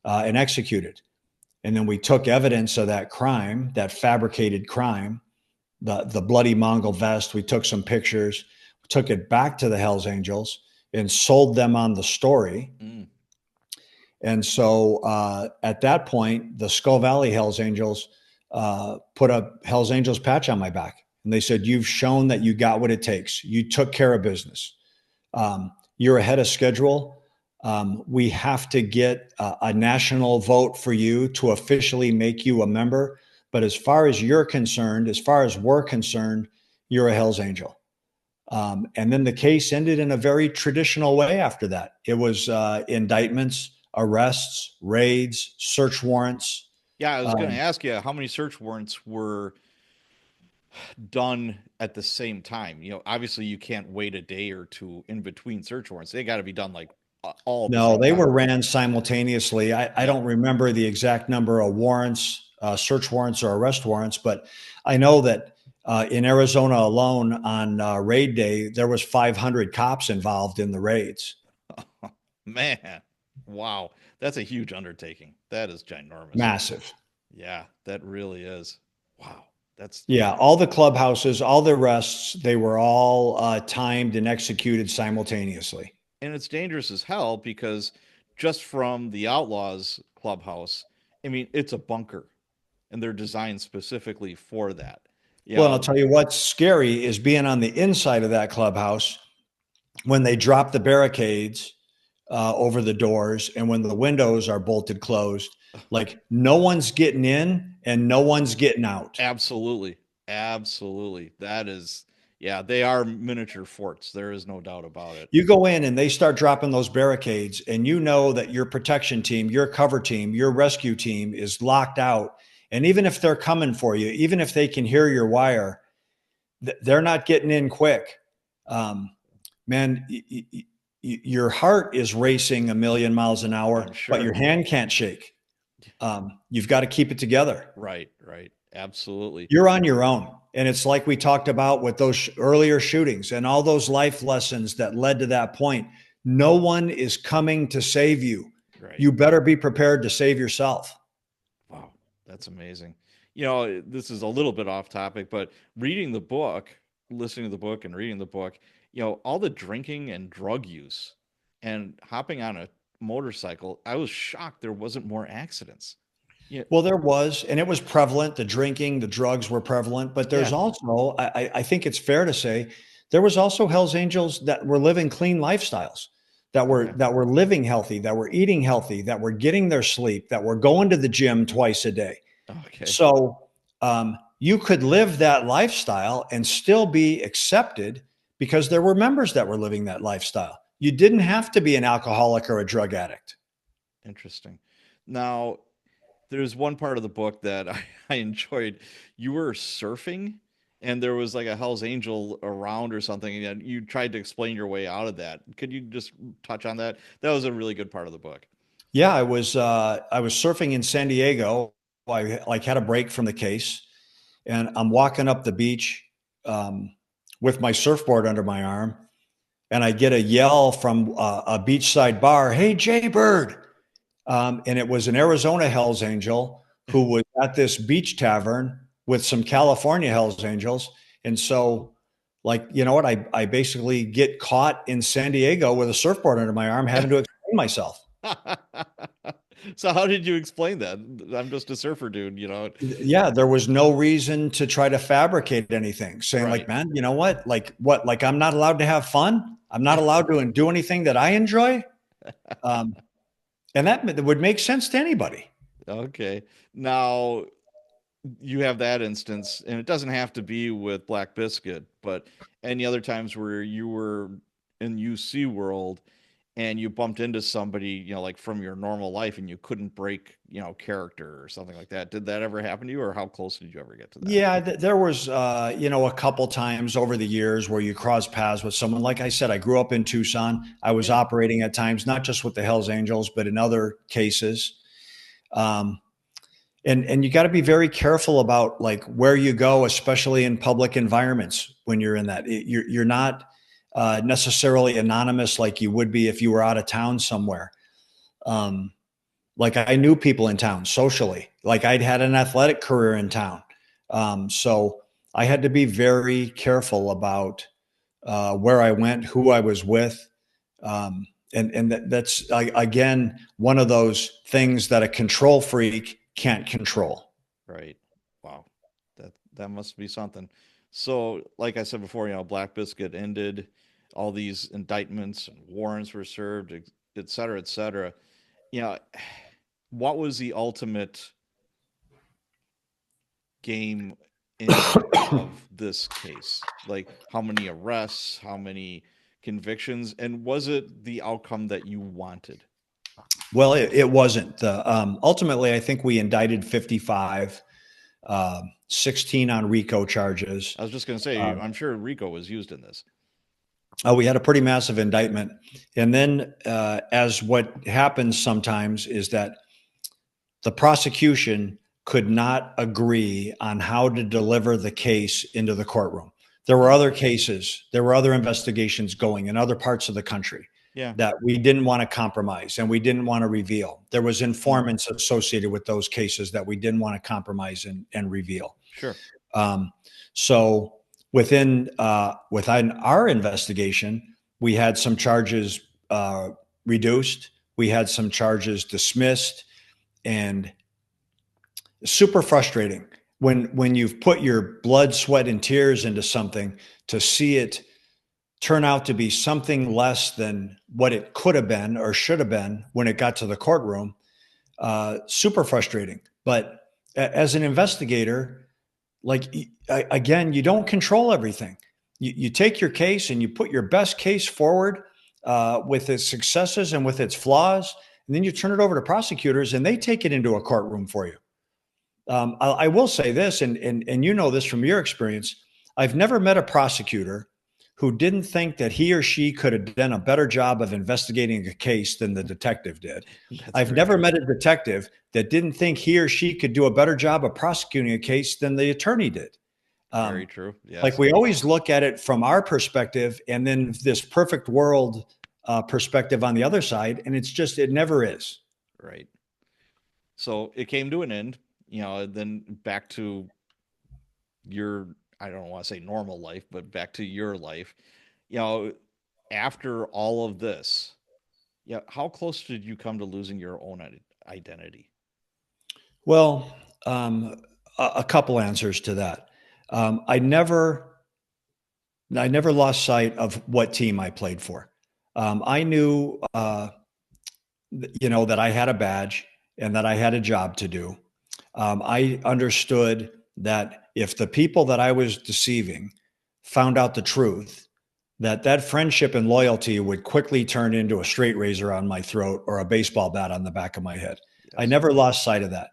and executed. And then we took evidence of that crime, that fabricated crime, the bloody Mongol vest. We took some pictures, took it back to the Hells Angels, and sold them on the story. mm. And so at that point, the Skull Valley Hells Angels put a Hells Angels patch on my back. And they said, "You've shown that you got what it takes. You took care of business. You're ahead of schedule. We have to get a national vote for you to officially make you a member. But as far as you're concerned, as far as we're concerned, you're a Hells Angel." And then the case ended in a very traditional way after that. It was indictments, arrests, raids, search warrants. Yeah, I was going to Um, ask you how many search warrants were done at the same time. Obviously you can't wait a day or two in between search warrants. They got to be done like all at the no, same they time. were ran simultaneously. I Yeah. don't remember the exact number of warrants, search warrants or arrest warrants, but I know that in Arizona alone on raid day, there was 500 cops involved in the raids. Man. Wow. That's a huge undertaking. That is ginormous. Massive. Yeah, that really is. Wow. That's Yeah, all the clubhouses, all the arrests, they were all timed and executed simultaneously. and it's dangerous as hell because just from the Outlaws clubhouse, I mean, it's a bunker and they're designed specifically for that. Well, and I'll Yeah. tell you what's scary is being on the inside of that clubhouse when they drop the barricades over the doors and when the windows are bolted closed. Like, no one's getting in and no one's getting out. Absolutely. Absolutely. That is, yeah, they are miniature forts. There is no doubt about it. You go in and they start dropping those barricades, and you know that your protection team, your cover team, your rescue team is locked out And even if they're coming for you, even if they can hear your wire, they're not getting in quick. Um, man, your heart is racing a million miles an I'm hour, but your sure. hand can't shake. You've got to keep it together. Right, right. Absolutely. You're on your own. And it's like we talked about with those earlier shootings and all those life lessons that led to that point. No one is coming to save you. Right. You better be prepared to save yourself. Wow, that's amazing. You know, this is a little bit off topic, but reading the book, listening to the book and reading the book, you know, all the drinking and drug use and hopping on a motorcycle, I was shocked there wasn't more accidents. Yeah, Well, there was, and it was prevalent. The drinking, the drugs were prevalent, but there's yeah, also, I think it's fair to say, there was also Hell's Angels that were living clean lifestyles, okay, that were living healthy, that were eating healthy, that were getting their sleep, that were going to the gym twice a day. okay. So you could live that lifestyle and still be accepted because there were members that were living that lifestyle. You didn't have to be an alcoholic or a drug addict. Interesting. Now, there's one part of the book that I enjoyed. You were surfing and there was like a Hell's Angel around or something, and you tried to explain your way out of that. Could you just touch on that? That was a really good part of the book. Yeah, I was surfing in San Diego. I like had a break from the case, and I'm walking up the beach um, with my surfboard under my arm, and I get a yell from a beachside bar, "Hey, Jay Bird!" And it was an Arizona Hell's Angel who was at this beach tavern with some California Hell's Angels, and so. Like, you know what? I basically get caught in San Diego with a surfboard under my arm, having to explain myself. So how did you explain that? I'm just a surfer dude, you know. Yeah, there was no reason to try to fabricate anything, saying like, Right. man, you know what, like I'm not allowed to have fun. I'm not allowed to do anything that I enjoy. Um, and that would make sense to anybody. Okay. Now you have that instance, and it doesn't have to be with Black Biscuit, but any other times where you were in UC world and you bumped into somebody, you know, like from your normal life and you couldn't break, you know, character or something like that. Did that ever happen to you, or how close did you ever get to that? Yeah, there was, you know, a couple times over the years where you cross paths with someone. Like I said, I grew up in Tucson. I was Yeah. operating at times, not just with the Hells Angels, but in other cases. Um, and you got to be very careful about like where you go, especially in public environments when you're in that. You're not necessarily anonymous like you would be if you were out of town somewhere. Um, like I knew people in town socially. Like I'd had an athletic career in town, so I had to be very careful about where I went, who I was with. And that's again one of those things that a control freak can't control. Right. Wow. That must be something. So, like I said before, you know, Black Biscuit ended, all these indictments and warrants were served, et cetera, et cetera. You know, what was the ultimate game ending of this case? Like, how many arrests, how many convictions, and was it the outcome that you wanted? Well, it wasn't. Ultimately, I think we indicted 55, 16 on RICO charges. I was just going to say, Um, I'm sure Rico was used in this. we had a pretty massive indictment. And then, as what happens sometimes is that the prosecution could not agree on how to deliver the case into the courtroom. There were Oh, other cases, there were other investigations going in other parts of the country yeah. that we didn't want to compromise and we didn't want to reveal. There was Mm, informants associated with those cases that we didn't want to compromise and reveal. sure. Um, so within our investigation, we had some charges reduced, we had some charges dismissed, and super frustrating when you've put your blood, sweat, and tears into something to see it turn out to be something less than what it could have been or should have been when it got to the courtroom. Super frustrating. But as an investigator, like again, you don't control everything. You take your case and you put your best case forward with its successes and with its flaws, and then you turn it over to prosecutors and they take it into a courtroom for you. I will say this, and you know this from your experience. I've never met a prosecutor who didn't think that he or she could have done a better job of investigating a case than the detective did. That's I've very never true. met a detective that didn't think he or she could do a better job of prosecuting a case than the attorney did. Very Um, true. like Yes. we always look at it from our perspective and then this perfect world perspective on the other side. And it's just, it never is. Right. So it came to an end, then back to your, I don't want to say normal life, but back to your life. You know, After all of this, yeah, how close did you come to losing your own identity? Well, um, a couple answers to that. Um, I never, I never lost sight of what team I played for. I knew, that I had a badge and that I had a job to do. I understood that if the people that I was deceiving found out the truth, that friendship and loyalty would quickly turn into a straight razor on my throat or a baseball bat on the back of my head. I Yes. never lost sight of that.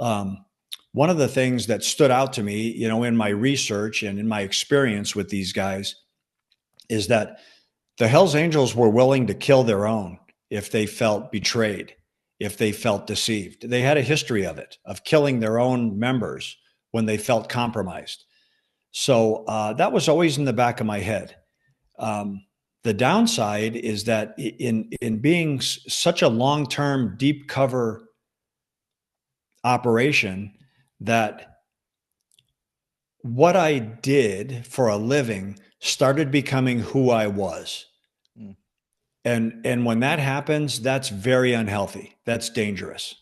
Um, One of the things that stood out to me, in my research and in my experience with these guys, is that the Hells Angels were willing to kill their own if they felt betrayed, if they felt deceived. They had a history of it, of killing their own members when they felt compromised. So that was always in the back of my head. Um, the downside is that in being such a long term, deep cover operation, that what I did for a living started becoming who I was. Mm. And when that happens, that's very unhealthy. That's dangerous.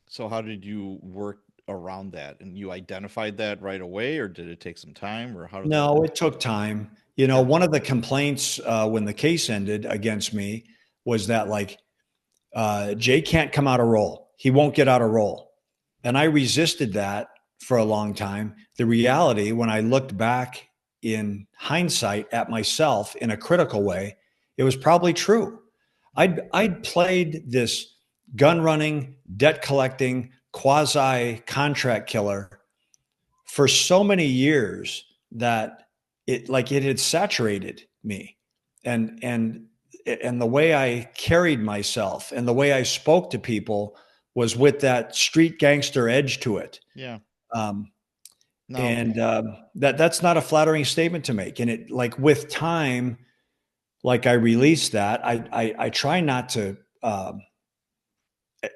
So how did you work around that? And you identified that right away, or did it take some time, or how did that No, work? it took time. Yeah. One of the complaints when the case ended against me was that, like, Jay can't come out of role. He won't get out of role. And I resisted that for a long time. The reality, when I looked back in hindsight at myself in a critical way, it was probably true. I'd played this gun running, debt collecting, quasi contract killer for so many years that it had saturated me, and and the way I carried myself and the way I spoke to people was with that street gangster edge to it. Yeah. Um, Now, and that's not a flattering statement to make. And it, like, with time, like, I release that. I try not to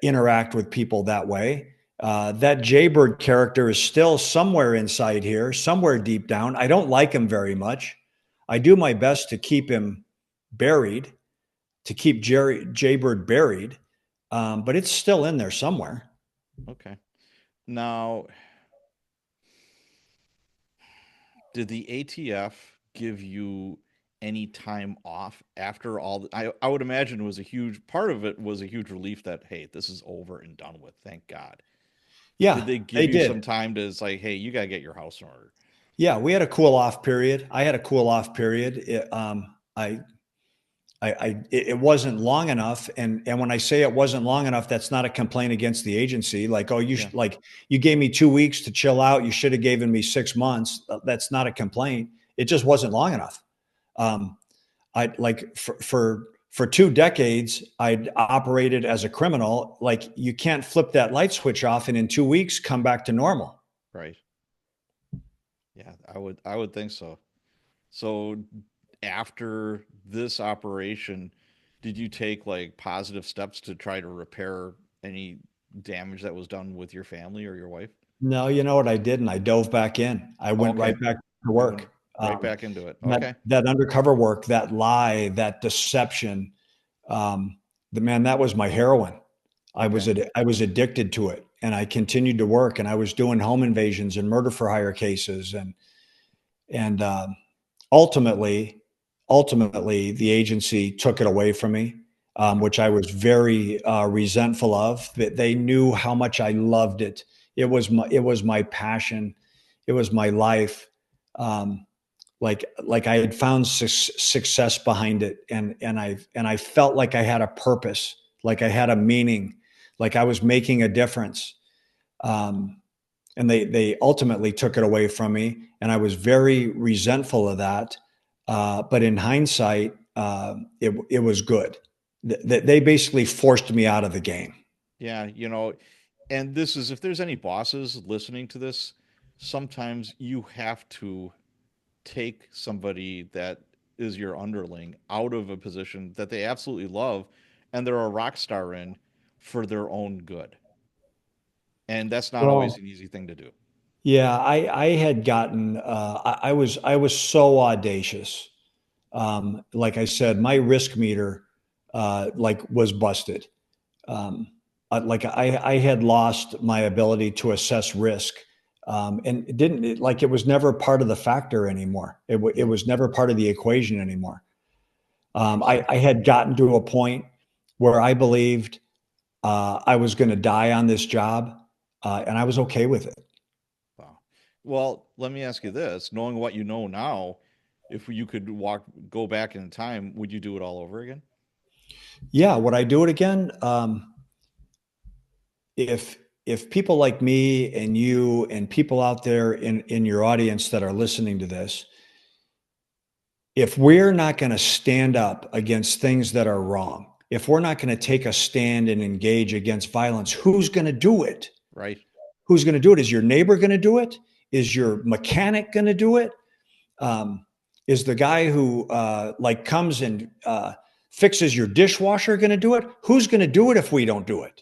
interact with people that way. That Jaybird character is still somewhere inside here, somewhere deep down. I don't like him very much. I do my best to keep him buried, to keep Jaybird buried, but it's still in there somewhere. okay. Now, did the ATF give you any time off after all I would imagine it was a huge part of it was a huge relief that, hey, this is over and done with. Thank God. Did Yeah, they give they you some did. time to say, hey, you gotta get your house in order? Yeah, we had a cool off period. I had a cool off period. It wasn't long enough, and when I say it wasn't long enough, that's not a complaint against the agency. Like, oh, Yeah. like, you gave me 2 weeks to chill out. You should have given me 6 months. That's not a complaint. It just wasn't long enough. Um, I like for 2 decades, I'd operated as a criminal. Like, you can't flip that light switch off and in 2 weeks come back to normal. Right. Yeah, I would think so. So after this operation, did you take like positive steps to try to repair any damage that was done with your family or your wife? No, you know what I did? And I dove back in. I went Okay. right back to You went work. right back into it. That Okay. that undercover work, that lie, that deception, um, the man, that was my heroin. Okay. I was addicted to it, and I continued to work, and I was doing home invasions and murder for hire cases, and ultimately, ultimately, the agency took it away from me, Okay. which I was very resentful of. That they knew how much I loved it. It was my passion. It was my life. Um, like I had found success behind it, and I felt like I had a purpose, like I had a meaning, like I was making a difference. Um, and they ultimately took it away from me, and I was very resentful of that. But in hindsight, it was good. They basically forced me out of the game. Yeah, and this is if there's any bosses listening to this, sometimes you have to take somebody that is your underling out of a position that they absolutely love and they're a rock star in for their own good. And that's not always Well, an easy thing to do. yeah, I had gotten I was so audacious. Like I said, my risk meter like was busted. Um, like I had lost my ability to assess risk. And it didn't like it was never part of the factor anymore. It Hmm, was never part of the equation anymore. interesting. I had gotten to a point where I believed I was going to die on this job, and I was okay with it. Wow. Well, let me ask you this, knowing what you know now, if you could go back in time, would you do it all over again? Yeah, would I do it again? If people like me and you and people out there in your audience that are listening to this, if we're not going to stand up against things that are wrong, if we're not going to take a stand and engage against violence, who's going to do it? Right? Who's going to do it? Is your neighbor going to do it? Is your mechanic going to do it? Um, is the guy who like comes and fixes your dishwasher going to do it? Who's going to do it if we don't do it?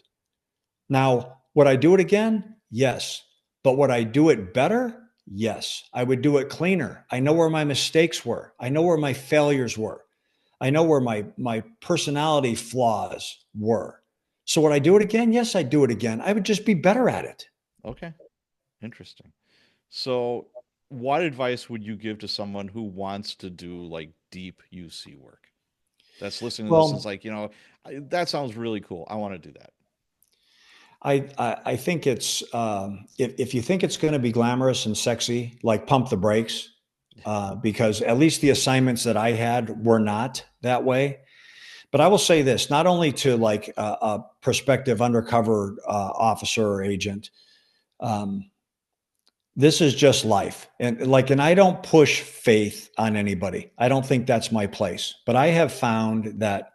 Now, would I do it again? Yes. But would I do it better? Yes. I would do it cleaner. I know where my mistakes were. I know where my failures were. I know where my personality flaws were. So would I do it again? Yes, I'd do it again. I would just be better at it. Okay. Interesting. So, what advice would you give to someone who wants to do like deep UC work? That's listening to this and is Well, like, that sounds really cool. I want to do that. I think it's if you think it's going to be glamorous and sexy, like pump the brakes, because at least the assignments that I had were not that way. But I will say this, not only to like a prospective undercover officer or agent, um, this is just life. And I don't push faith on anybody. I don't think that's my place. But I have found that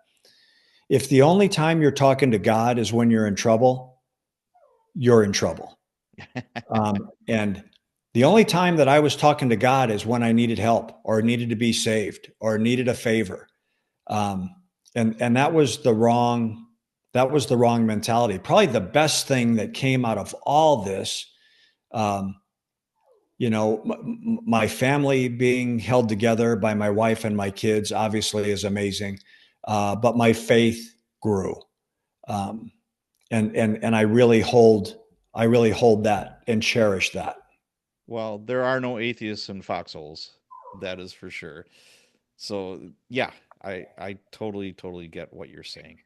if the only time you're talking to God is when you're in trouble, you're in trouble. And the only time that I was talking to God is when I needed help or needed to be saved or needed a favor. Um, and that was the wrong mentality. Probably the best thing that came out of all this, um, my family being held together by my wife and my kids obviously is amazing, but my faith grew, um, and I really hold that and cherish that. Well, there are no atheists in foxholes. That is for sure. So, yeah, I totally totally get what you're saying.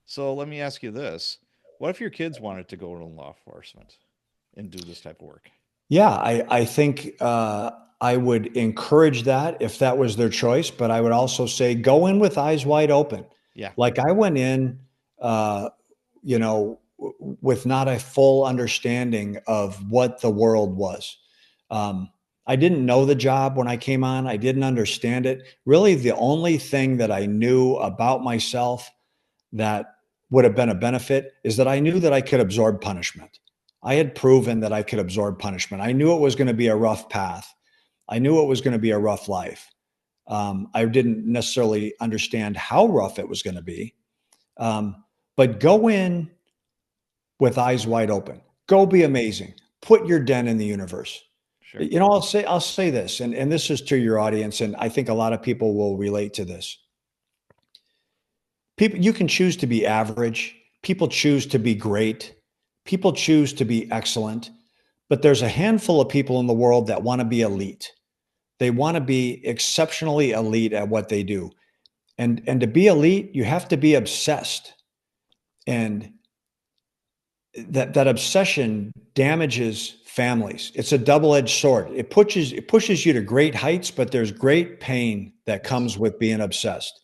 So, let me ask you this. What if your kids wanted to go into law enforcement and do this type of work? Yeah, I think I would encourage that if that was their choice, but I would also say go in with eyes wide open. Yeah, Like I went in, uh, with not a full understanding of what the world was. Um, I didn't know the job when I came on. I didn't understand it. Really, the only thing that I knew about myself that would have been a benefit is that I knew that I could absorb punishment. I had proven that I could absorb punishment. I knew it was going to be a rough path. I knew it was going to be a rough life. I didn't necessarily understand how rough it was going to be, um, but go in with eyes wide open. Go be amazing. Put your dent in the universe. sure. I'll say this, and this is to your audience, and I think a lot of people will relate to this. People, you can choose to be average. People choose to be great. People choose to be excellent. But there's a handful of people in the world that want to be elite. They want to be exceptionally elite at what they do. And to be elite, you have to be obsessed. And that obsession damages families. It's a double-edged sword. It pushes you to great heights, but there's great pain that Yes. comes with being obsessed.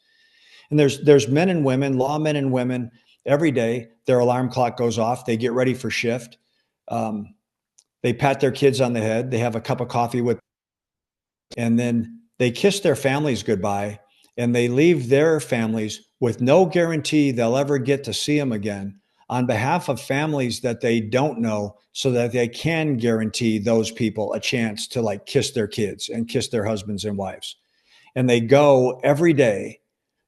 And there's men and women, lawmen and women, every day their alarm clock goes off. They get ready for shift. Um, they pat their kids on the head. They have a cup of coffee with, and then they kiss their families goodbye, and they leave their families with no guarantee they'll ever get to see them again on behalf of families that they don't know, so that they can guarantee those people a chance to like kiss their kids and kiss their husbands and wives. And they go every day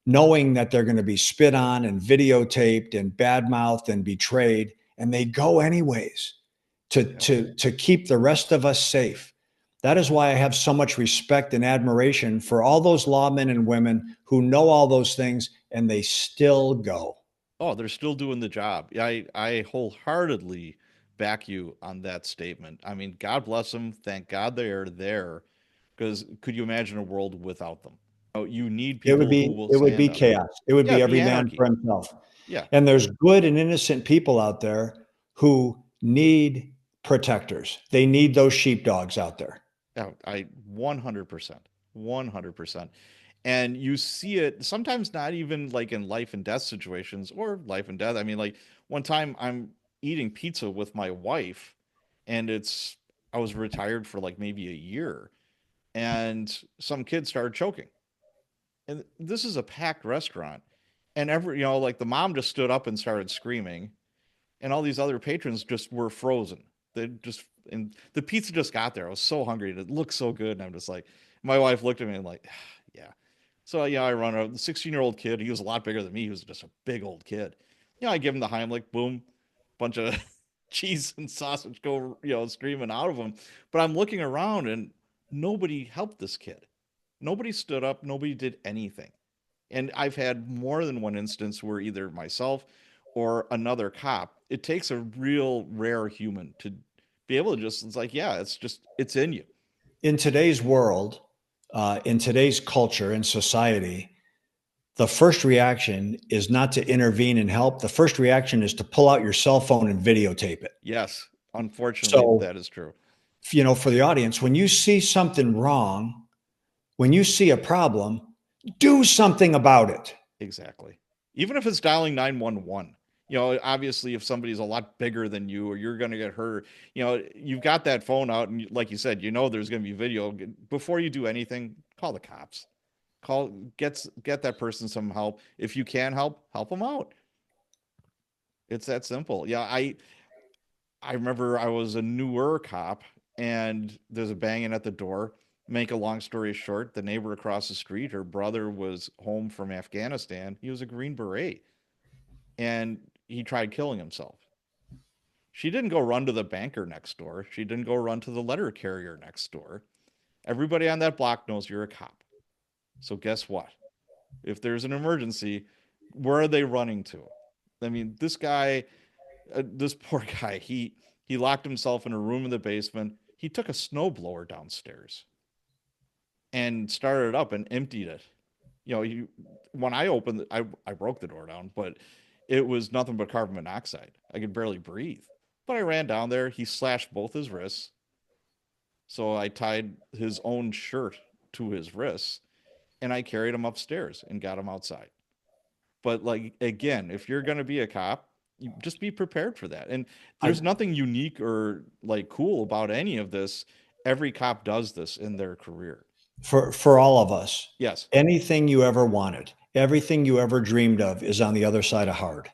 knowing that they're going to be spit on and videotaped and badmouthed and betrayed, and they go anyways Yep. to keep the rest of us safe. That is why I have so much respect and admiration for all those lawmen and women who know all those things and they still go. Oh, they're still doing the job. Yeah, I wholeheartedly back you on that statement. I mean, God bless them. Thank God they are there. Because could you imagine a world without them? Oh, you need people who will It would stand be up. chaos. It would Yeah, be it'd be every man for anarchy. himself. Yeah. And there's good and innocent people out there who need protectors. They need those sheepdogs out there. Yeah, I 100%. 100%. And you see it sometimes not even like in life and death situations or life and death. I mean, like one time I'm eating pizza with my wife and I was retired for like maybe a year and some kid started choking. And this is a packed restaurant. And like the mom just stood up and started screaming and all these other patrons just were frozen. They just and the pizza just got there. I was so hungry and it looked so good, and I'm just like, my wife looked at me and like, yeah. So yeah, I run a 16-year-old kid. He was a lot bigger than me. He was just a big old kid. I give him the Heimlich, boom, bunch of cheese and sausage go screaming out of him. But I'm looking around and nobody helped this kid. Nobody stood up. Nobody did anything. And I've had more than one instance where either myself or another cop, it takes a real rare human to be able to just, it's like, yeah, it's in you. In today's world, in today's culture and society, the first reaction is not to intervene and help. The first reaction is to pull out your cell phone and videotape it. Yes, unfortunately, So, that is true. for the audience, when you see something wrong, when you see a problem, do something about it. Exactly. Even if it's dialing 911, obviously, if somebody's a lot bigger than you or you're going to get hurt, you've got that phone out. And like you said, there's going to be video. Before you do anything, call the cops. Call, get that person some help. If you can help them out. It's that simple. Yeah, I remember I was a newer cop and there's a banging at the door. Make a long story short, the neighbor across the street, her brother was home from Afghanistan. He was a Green Beret and he tried killing himself. She didn't go run to the banker next door. She didn't go run to the letter carrier next door. Everybody on that block knows you're a cop. So guess what? If there's an emergency, where are they running to? I mean, this poor guy, he locked himself in a room in the basement. He took a snowblower downstairs and started it up and emptied it. When I opened it, I broke the door down, but it was nothing but carbon monoxide. I could barely breathe. But I ran down there. He slashed both his wrists. So I tied his own shirt to his wrists and I carried him upstairs and got him outside. But like again, if you're going to be a cop, you just be prepared for that. And I, there's nothing unique or like cool about any of this. Every cop does this in their career. for all of us, Yes. anything you ever wanted, everything you ever dreamed of is on the other side of hard.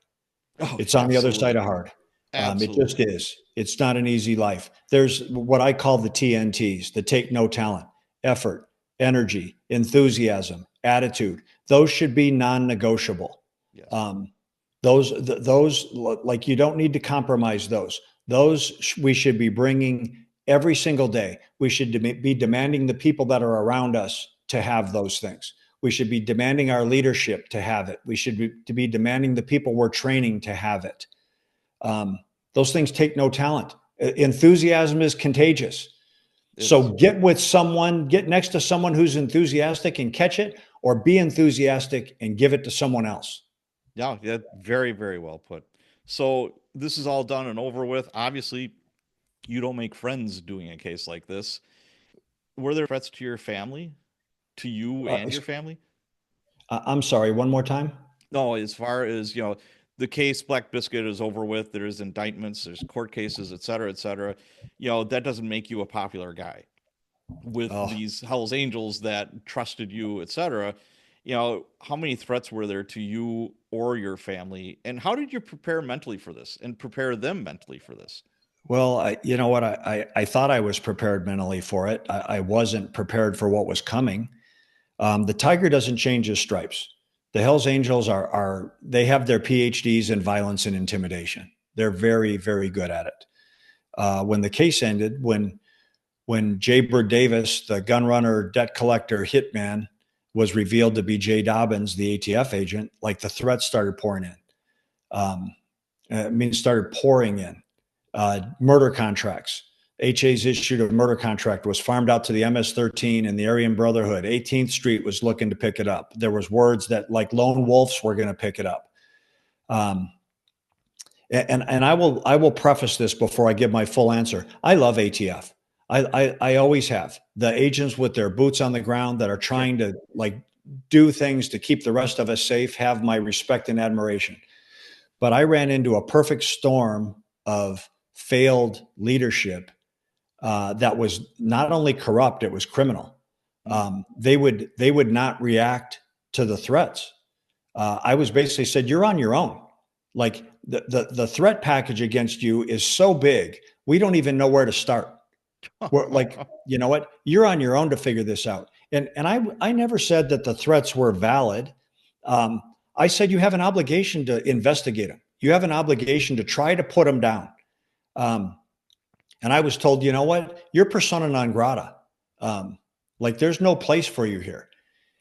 Oh, It's on the other side absolutely. of hard. It just Absolutely. is. It's not an easy life. There's what I call the TNTs, the take no talent, effort, energy, enthusiasm, attitude. Those should be non-negotiable. Yes. Um, those like you don't need to compromise those. We should be bringing every single day. We should be demanding the people that are around us to have those things. We should be demanding our leadership to have it. We should be demanding the people we're training to have it. Um, those things take no talent. Enthusiasm is contagious. It is. So get next to someone who's enthusiastic and catch it, or be enthusiastic and give it to someone else. Yeah, yeah, very, very well put. So this is all done and over with. Obviously, you don't make friends doing a case like this. Were there threats to your family, to you Uh, and your family? I'm sorry, one more time. No, as far as, the case Black Biscuit is over with. There's indictments, there's court cases, et cetera, et cetera. That doesn't make you a popular guy with Oh, these Hell's Angels that trusted you, et cetera. How many threats were there to you or your family, and how did you prepare mentally for this and prepare them mentally for this? well, you know what? I thought I was prepared mentally for it. I wasn't prepared for what was coming. The tiger doesn't change his stripes. The Hells Angels they have their PhDs in violence and intimidation. They're very, very good at it. When the case ended, when Jay Bird Davis, the gun runner, debt collector, hitman, was revealed to be Jay Dobyns, the ATF agent, like the threats started pouring in. Started pouring in. Murder contracts. HA's issued a murder contract, was farmed out to the MS-13 and the Aryan Brotherhood. 18th Street was looking to pick it up. There was words that like lone wolves were going to pick it up. And I will preface this before I give my full answer. I love ATF. I always have. The agents with their boots on the ground that are Sure. trying to like do things to keep the rest of us safe have my respect and admiration. But I ran into a perfect storm of failed leadership that was not only corrupt, it was criminal. They would not react to the threats. I was basically said, "You're on your own. Like the threat package against you is so big, we don't even know where to start. We're like, you know what? You're on your own to figure this out." And I never said that the threats were valid. I said you have an obligation to investigate them. You have an obligation to try to put them down. Um, and I was told, you know what? You're persona non grata. Like there's no place for you here.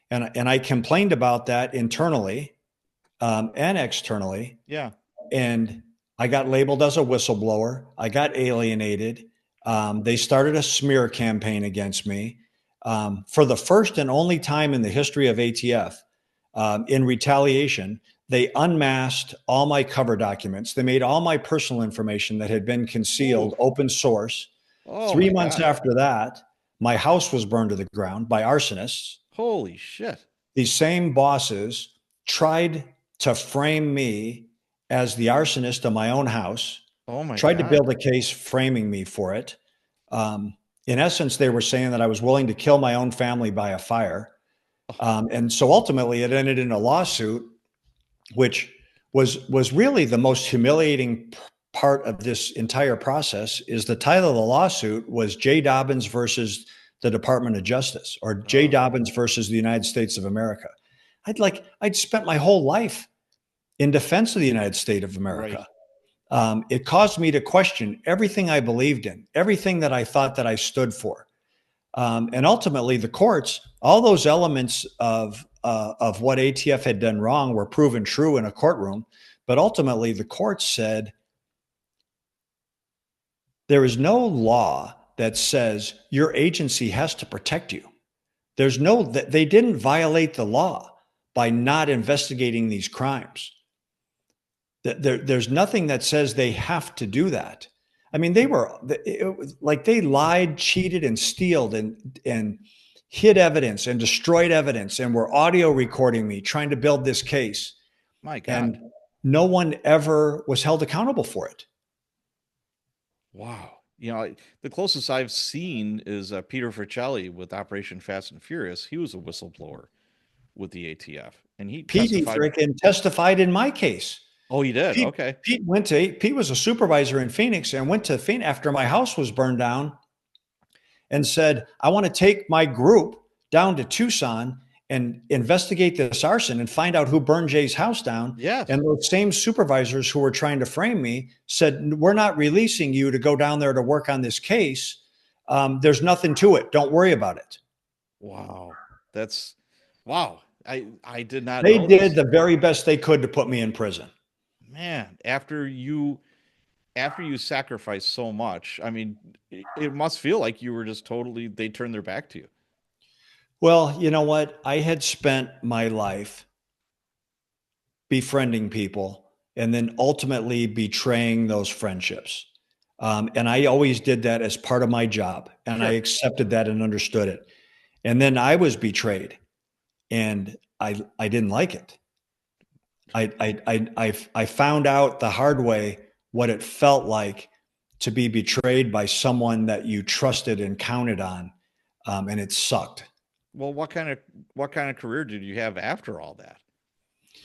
And I complained about that internally and externally. Yeah. And I got labeled as a whistleblower. I got alienated. They started a smear campaign against me. For the first and only time in the history of ATF, in retaliation, they unmasked all my cover documents. They made all my personal information that had been concealed Ooh. open source. Oh my 3 months God. after that, my house was burned to the ground by arsonists. Holy shit. These same bosses tried to frame me as the arsonist of my own house, Oh my tried to God. build a case framing me for it. In essence, they were saying that I was willing to kill my own family by a fire. And so ultimately, it ended in a lawsuit, which was really the most humiliating part of this entire process. Is the title of the lawsuit was Jay Dobyns versus the Department of Justice, or Jay Oh, Dobyns versus the United States of America. I'd spent my whole life in defense of the United States of right. America. It caused me to question everything I believed in, everything that I thought that I stood for. And ultimately, the courts, all those elements of what ATF had done wrong were proven true in a courtroom. But ultimately, the courts said there is no law that says your agency has to protect you. They didn't violate the law by not investigating these crimes. There's nothing that says they have to do that. I mean, they lied, cheated, and stealed and hid evidence and destroyed evidence and were audio recording me trying to build this case. My God. And no one ever was held accountable for it. Wow. The closest I've seen is Peter Frichelli with Operation Fast and Furious. He was a whistleblower with the ATF, and he Petey testified. freaking testified in my case. Oh, he did. Pete, Okay. Pete was a supervisor in Phoenix and went to Phoenix after my house was burned down and said, I want to take my group down to Tucson and investigate this arson and find out who burned Jay's house down. Yes. And those same supervisors who were trying to frame me said, we're not releasing you to go down there to work on this case. There's nothing to it. Don't worry about it. Wow. That's wow. I did not They know did this. the very best they could to put me in prison. Man, after you sacrifice so much, I mean, it must feel like you were just totally they turned their back to you. Well, you know what? I had spent my life befriending people and then ultimately betraying those friendships. And I always did that as part of my job. And I Sure. accepted that and understood it. And then I was betrayed and I didn't like it. I found out the hard way what it felt like to be betrayed by someone that you trusted and counted on, and it sucked. Well, what kind of career did you have after all that?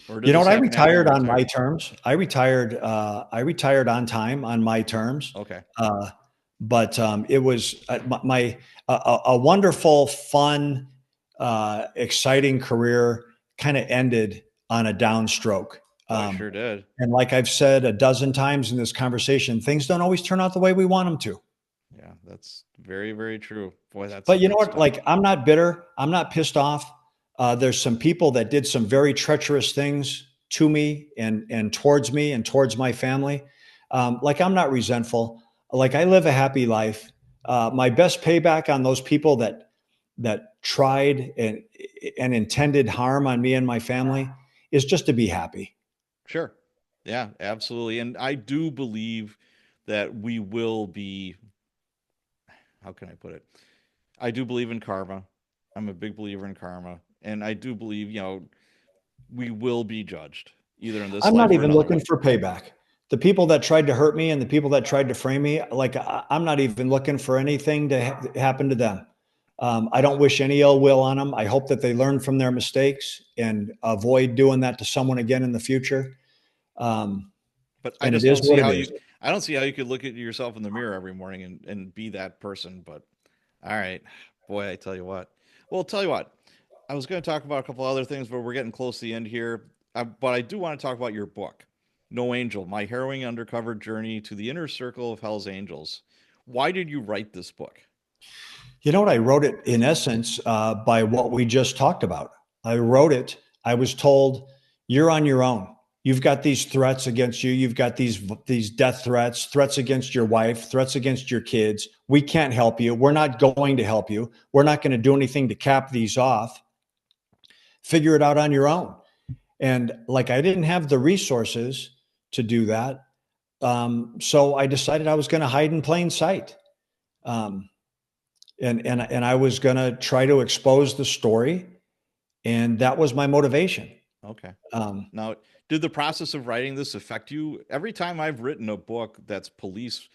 Or You did know this what? I happen after you retired on my retired? terms. I retired. I retired on time on my terms. Okay. Uh, but it was a wonderful, fun, exciting career kind of ended on a downstroke. Boy, Um, sure did. and like I've said a dozen times in this conversation, things don't always turn out the way we want them to. Yeah, that's very, very true. Boy, that's But you know that's what? tough. Like, I'm not bitter. I'm not pissed off. There's some people that did some very treacherous things to me and towards me and towards my family. Like, I'm not resentful. Like, I live a happy life. My best payback on those people that tried and intended harm on me and my family is just to be happy. Sure. Yeah, absolutely. And I do believe that we will be, how can I put it? I do believe in karma. I'm a big believer in karma. And I do believe, we will be judged either in this I'm not life or even another looking life. for payback. The people that tried to hurt me and the people that tried to frame me, like, I'm not even looking for anything to happen to them. I don't wish any ill will on them. I hope that they learn from their mistakes and avoid doing that to someone again in the future. Um, But I and it just is don't see what it how is. you I don't see how you could look at yourself in the mirror every morning and be that person, but all right. Boy, I tell you what. Well, I'll tell you what. I was going to talk about a couple other things, but we're getting close to the end here. But I do want to talk about your book, No Angel: My Harrowing Undercover Journey to the Inner Circle of Hell's Angels. Why did you write this book? You know what? I wrote it in essence by what we just talked about. I wrote it. I was told you're on your own. You've got these threats against you. You've got these death threats, threats against your wife, threats against your kids. We can't help you. We're not going to help you. We're not going to do anything to cap these off. Figure it out on your own. And like I didn't have the resources to do that, so I decided I was going to hide in plain sight. Um, and I was going to try to expose the story, and that was my motivation. Okay. Um, Now, did the process of writing this affect you? Every time I've written a book that's police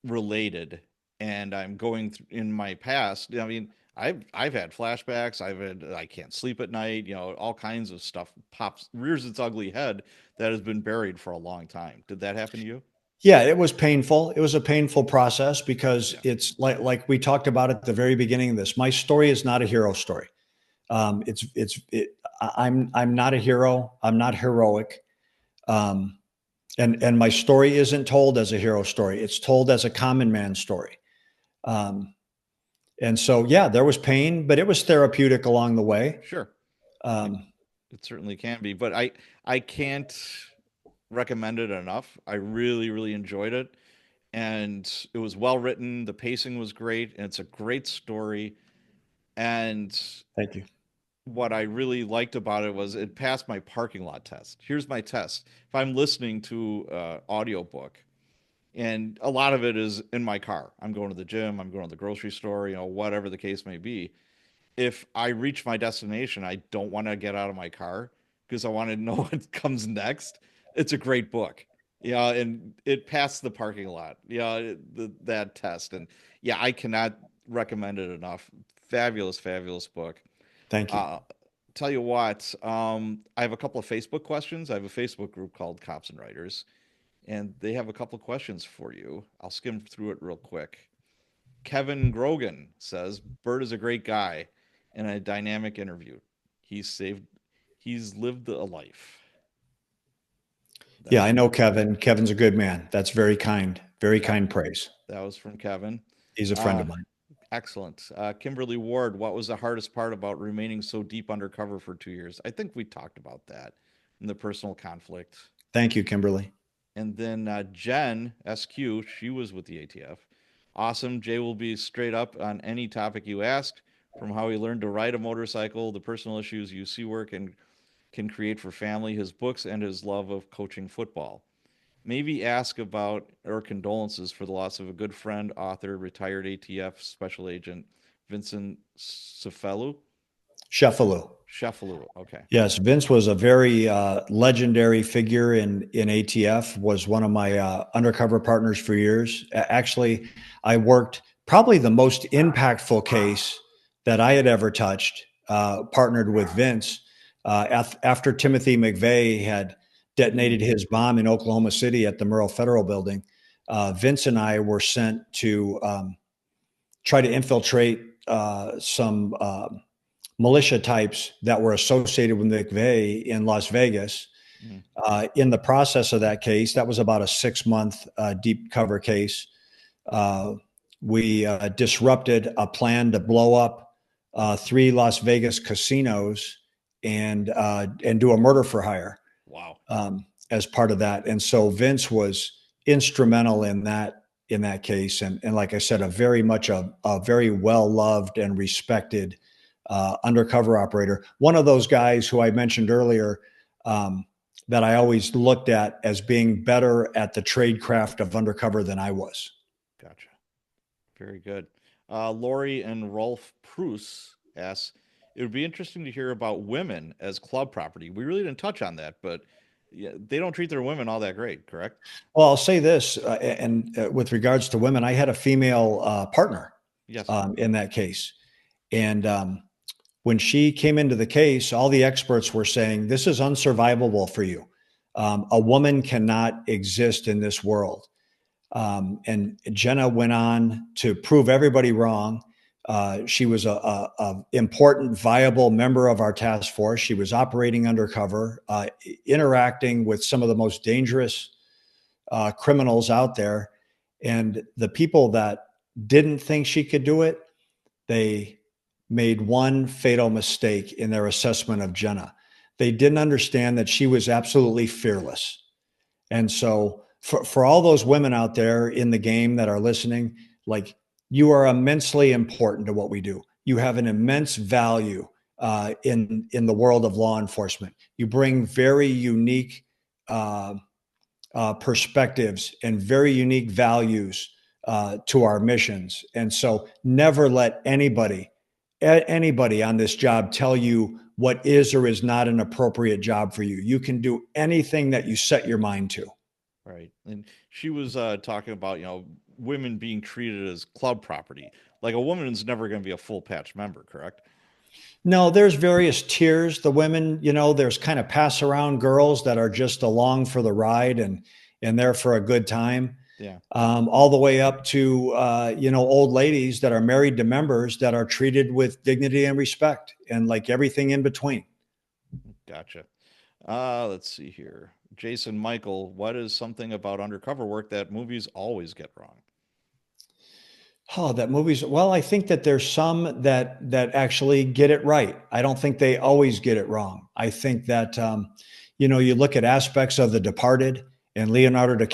related and I'm going in my past, I mean, I've had flashbacks, I can't sleep at night, all kinds of stuff pops rears its ugly head that has been buried for a long time. Did that happen to you? yeah, it was painful. It was a painful process because Yeah. it's like we talked about at the very beginning of this. My story is not a hero story. I'm not a hero. I'm not heroic. Um, and my story isn't told as a hero story. It's told as a common man story. Um, and so, yeah, there was pain, but it was therapeutic along the way. Sure. It, Um, it certainly can be, but I can't recommend it enough. I really, really enjoyed it. And it was well written, the pacing was great, and it's a great story. And Thank you. what I really liked about it was it passed my parking lot test. Here's my test. If I'm listening to audiobook, and a lot of it is in my car, I'm going to the gym, I'm going to the grocery store, whatever the case may be. If I reach my destination, I don't want to get out of my car because I want to know what comes next. It's a great book. Yeah, and it passed the parking lot. Yeah, that test. And yeah, I cannot recommend it enough. Fabulous, fabulous book. Thank you. Uh, tell you what, I have a couple of Facebook questions. I have a Facebook group called Cops and Writers, and they have a couple of questions for you. I'll skim through it real quick. Kevin Grogan says Bert is a great guy and a dynamic interview. He's saved, he's lived a life. Yeah, That's I from know Kevin. Kevin's a good man. That's very yeah, kind praise. that was from Kevin. He's a friend Uh, of mine. excellent. Kimberly Ward, what was the hardest part about remaining so deep undercover for 2 years? I think we talked about that in the personal conflict. Thank you, Kimberly. And then Jen SQ, she was with the ATF. Awesome. Jay will be straight up on any topic you ask, from how he learned to ride a motorcycle, the personal issues UC work and can create for family, his books, and his love of coaching football. Maybe ask about or condolences for the loss of a good friend, author, retired ATF special agent Vincent Cefelu. Sheffield. Sheffield. Okay. Yes, Vince was a very legendary figure in ATF. Was one of my undercover partners for years. Actually, I worked probably the most impactful case that I had ever touched. Partnered with Vince after Timothy McVeigh had detonated his bomb in Oklahoma City at the Murrah Federal Building. Vince and I were sent to try to infiltrate some militia types that were associated with McVeigh in Las Vegas. Mm. In the process of that case, that was about a 6-month deep cover case. We disrupted a plan to blow up 3 Las Vegas casinos and do a murder for hire. Wow. As part of that. And so Vince was instrumental in that case. And like I said, a very well loved and respected undercover operator. One of those guys who I mentioned earlier that I always looked at as being better at the trade craft of undercover than I was. Gotcha. Very good. Lori and Rolf Prus asks, it would be interesting to hear about women as club property. We really didn't touch on that, but yeah, they don't treat their women all that great, correct? Well, I'll say this, with regards to women, I had a female partner Yes. in that case. And when she came into the case, all the experts were saying, this is unsurvivable for you. A woman cannot exist in this world. And Jenna went on to prove everybody wrong. She was a important, viable member of our task force. She was operating undercover, interacting with some of the most dangerous criminals out there. And the people that didn't think she could do it, they made one fatal mistake in their assessment of Jenna. They didn't understand that she was absolutely fearless. And so for all those women out there in the game that are listening, like, you are immensely important to what we do. You have an immense value in the world of law enforcement. You bring very unique perspectives and very unique values to our missions. And so never let anybody on this job tell you what is or is not an appropriate job for you. You can do anything that you set your mind to. Right. And she was talking about, women being treated as club property. Like a woman is never going to be a full patch member, correct? No, there's various tiers. The women, there's kind of pass around girls that are just along for the ride and there for a good time. Yeah. All the way up to old ladies that are married to members that are treated with dignity and respect, and like everything in between. Gotcha. Let's see here. Jason Michael, what is something about undercover work that movies always get wrong? Oh, that movies. Well, I think that there's some that actually get it right. I don't think they always get it wrong. I think that you look at aspects of The Departed and Leonardo Oh yeah.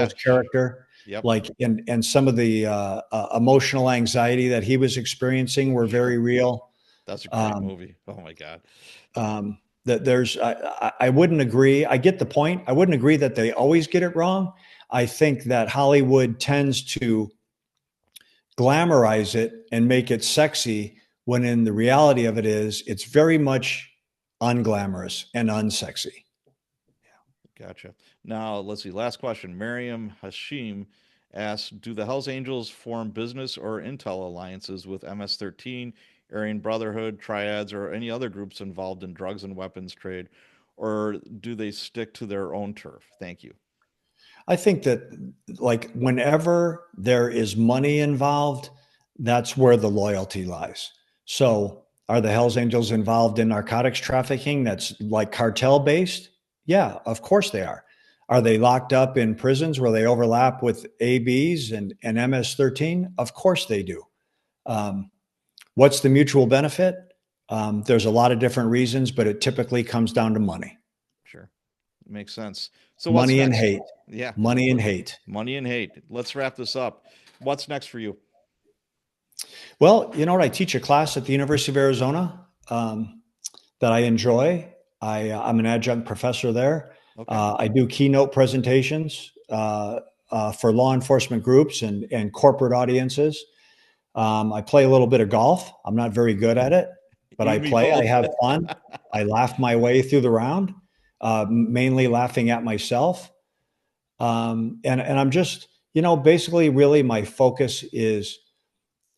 DiCaprio's character, Yep. like and some of the emotional anxiety that he was experiencing were Sure. very real. That's a great Um, movie. Oh my God. that there's I wouldn't agree. I get the point. I wouldn't agree that they always get it wrong. I think that Hollywood tends to glamorize it and make it sexy when in the reality of it is it's very much unglamorous and unsexy. Gotcha. Now, let's see. Last question. Miriam Hashim asks, do the Hells Angels form business or intel alliances with MS-13, Aryan Brotherhood, Triads, or any other groups involved in drugs and weapons trade, or do they stick to their own turf? Thank you. I think that, like, whenever there is money involved, that's where the loyalty lies. So are the Hells Angels involved in narcotics trafficking that's like cartel based? Yeah, of course they are. Are they locked up in prisons where they overlap with ABs and MS-13? Of course they do. Um, what's the mutual benefit? There's a lot of different reasons, but it typically comes down to money. Sure. Makes sense. So what's Money and next? hate. Yeah. Money and hate. Money and hate. Let's wrap this up. What's next for you? Well, you know what? I teach a class at the University of Arizona that I enjoy. I'm an adjunct professor there. Okay. I do keynote presentations for law enforcement groups and corporate audiences. I play a little bit of golf. I'm not very good at it. but You I and me play, I both. have fun, I laugh my way through the round, mainly laughing at myself. And I'm just, basically, really, my focus is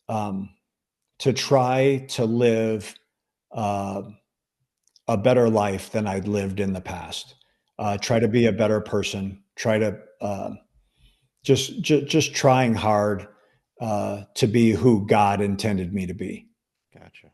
um, to try to live uh, a better life than I'd lived in the past. Try Gotcha. to be a better person. Try to just trying hard to be who God intended me to be. Gotcha.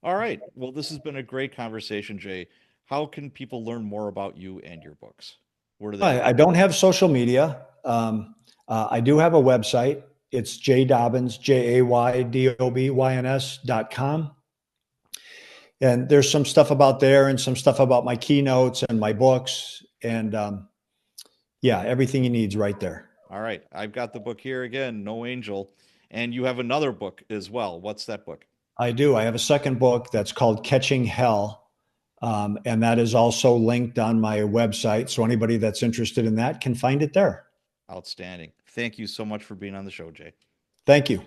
All right. Well, this has been a great conversation, Jay. How can people learn more about you and your books? Where do they go? I don't have social media. I do have a website. It's jdobyns, JAYDOBYNS.com. And there's some stuff about there and some stuff about my keynotes and my books. And yeah, everything you need is right there. All right. I've got the book here again, No Angel. And you have another book as well. What's that book? I do. I have a second book that's called Catching Hell. And that is also linked on my website. So anybody that's interested in that can find it there. Outstanding. Thank you so much for being on the show, Jay. Thank you.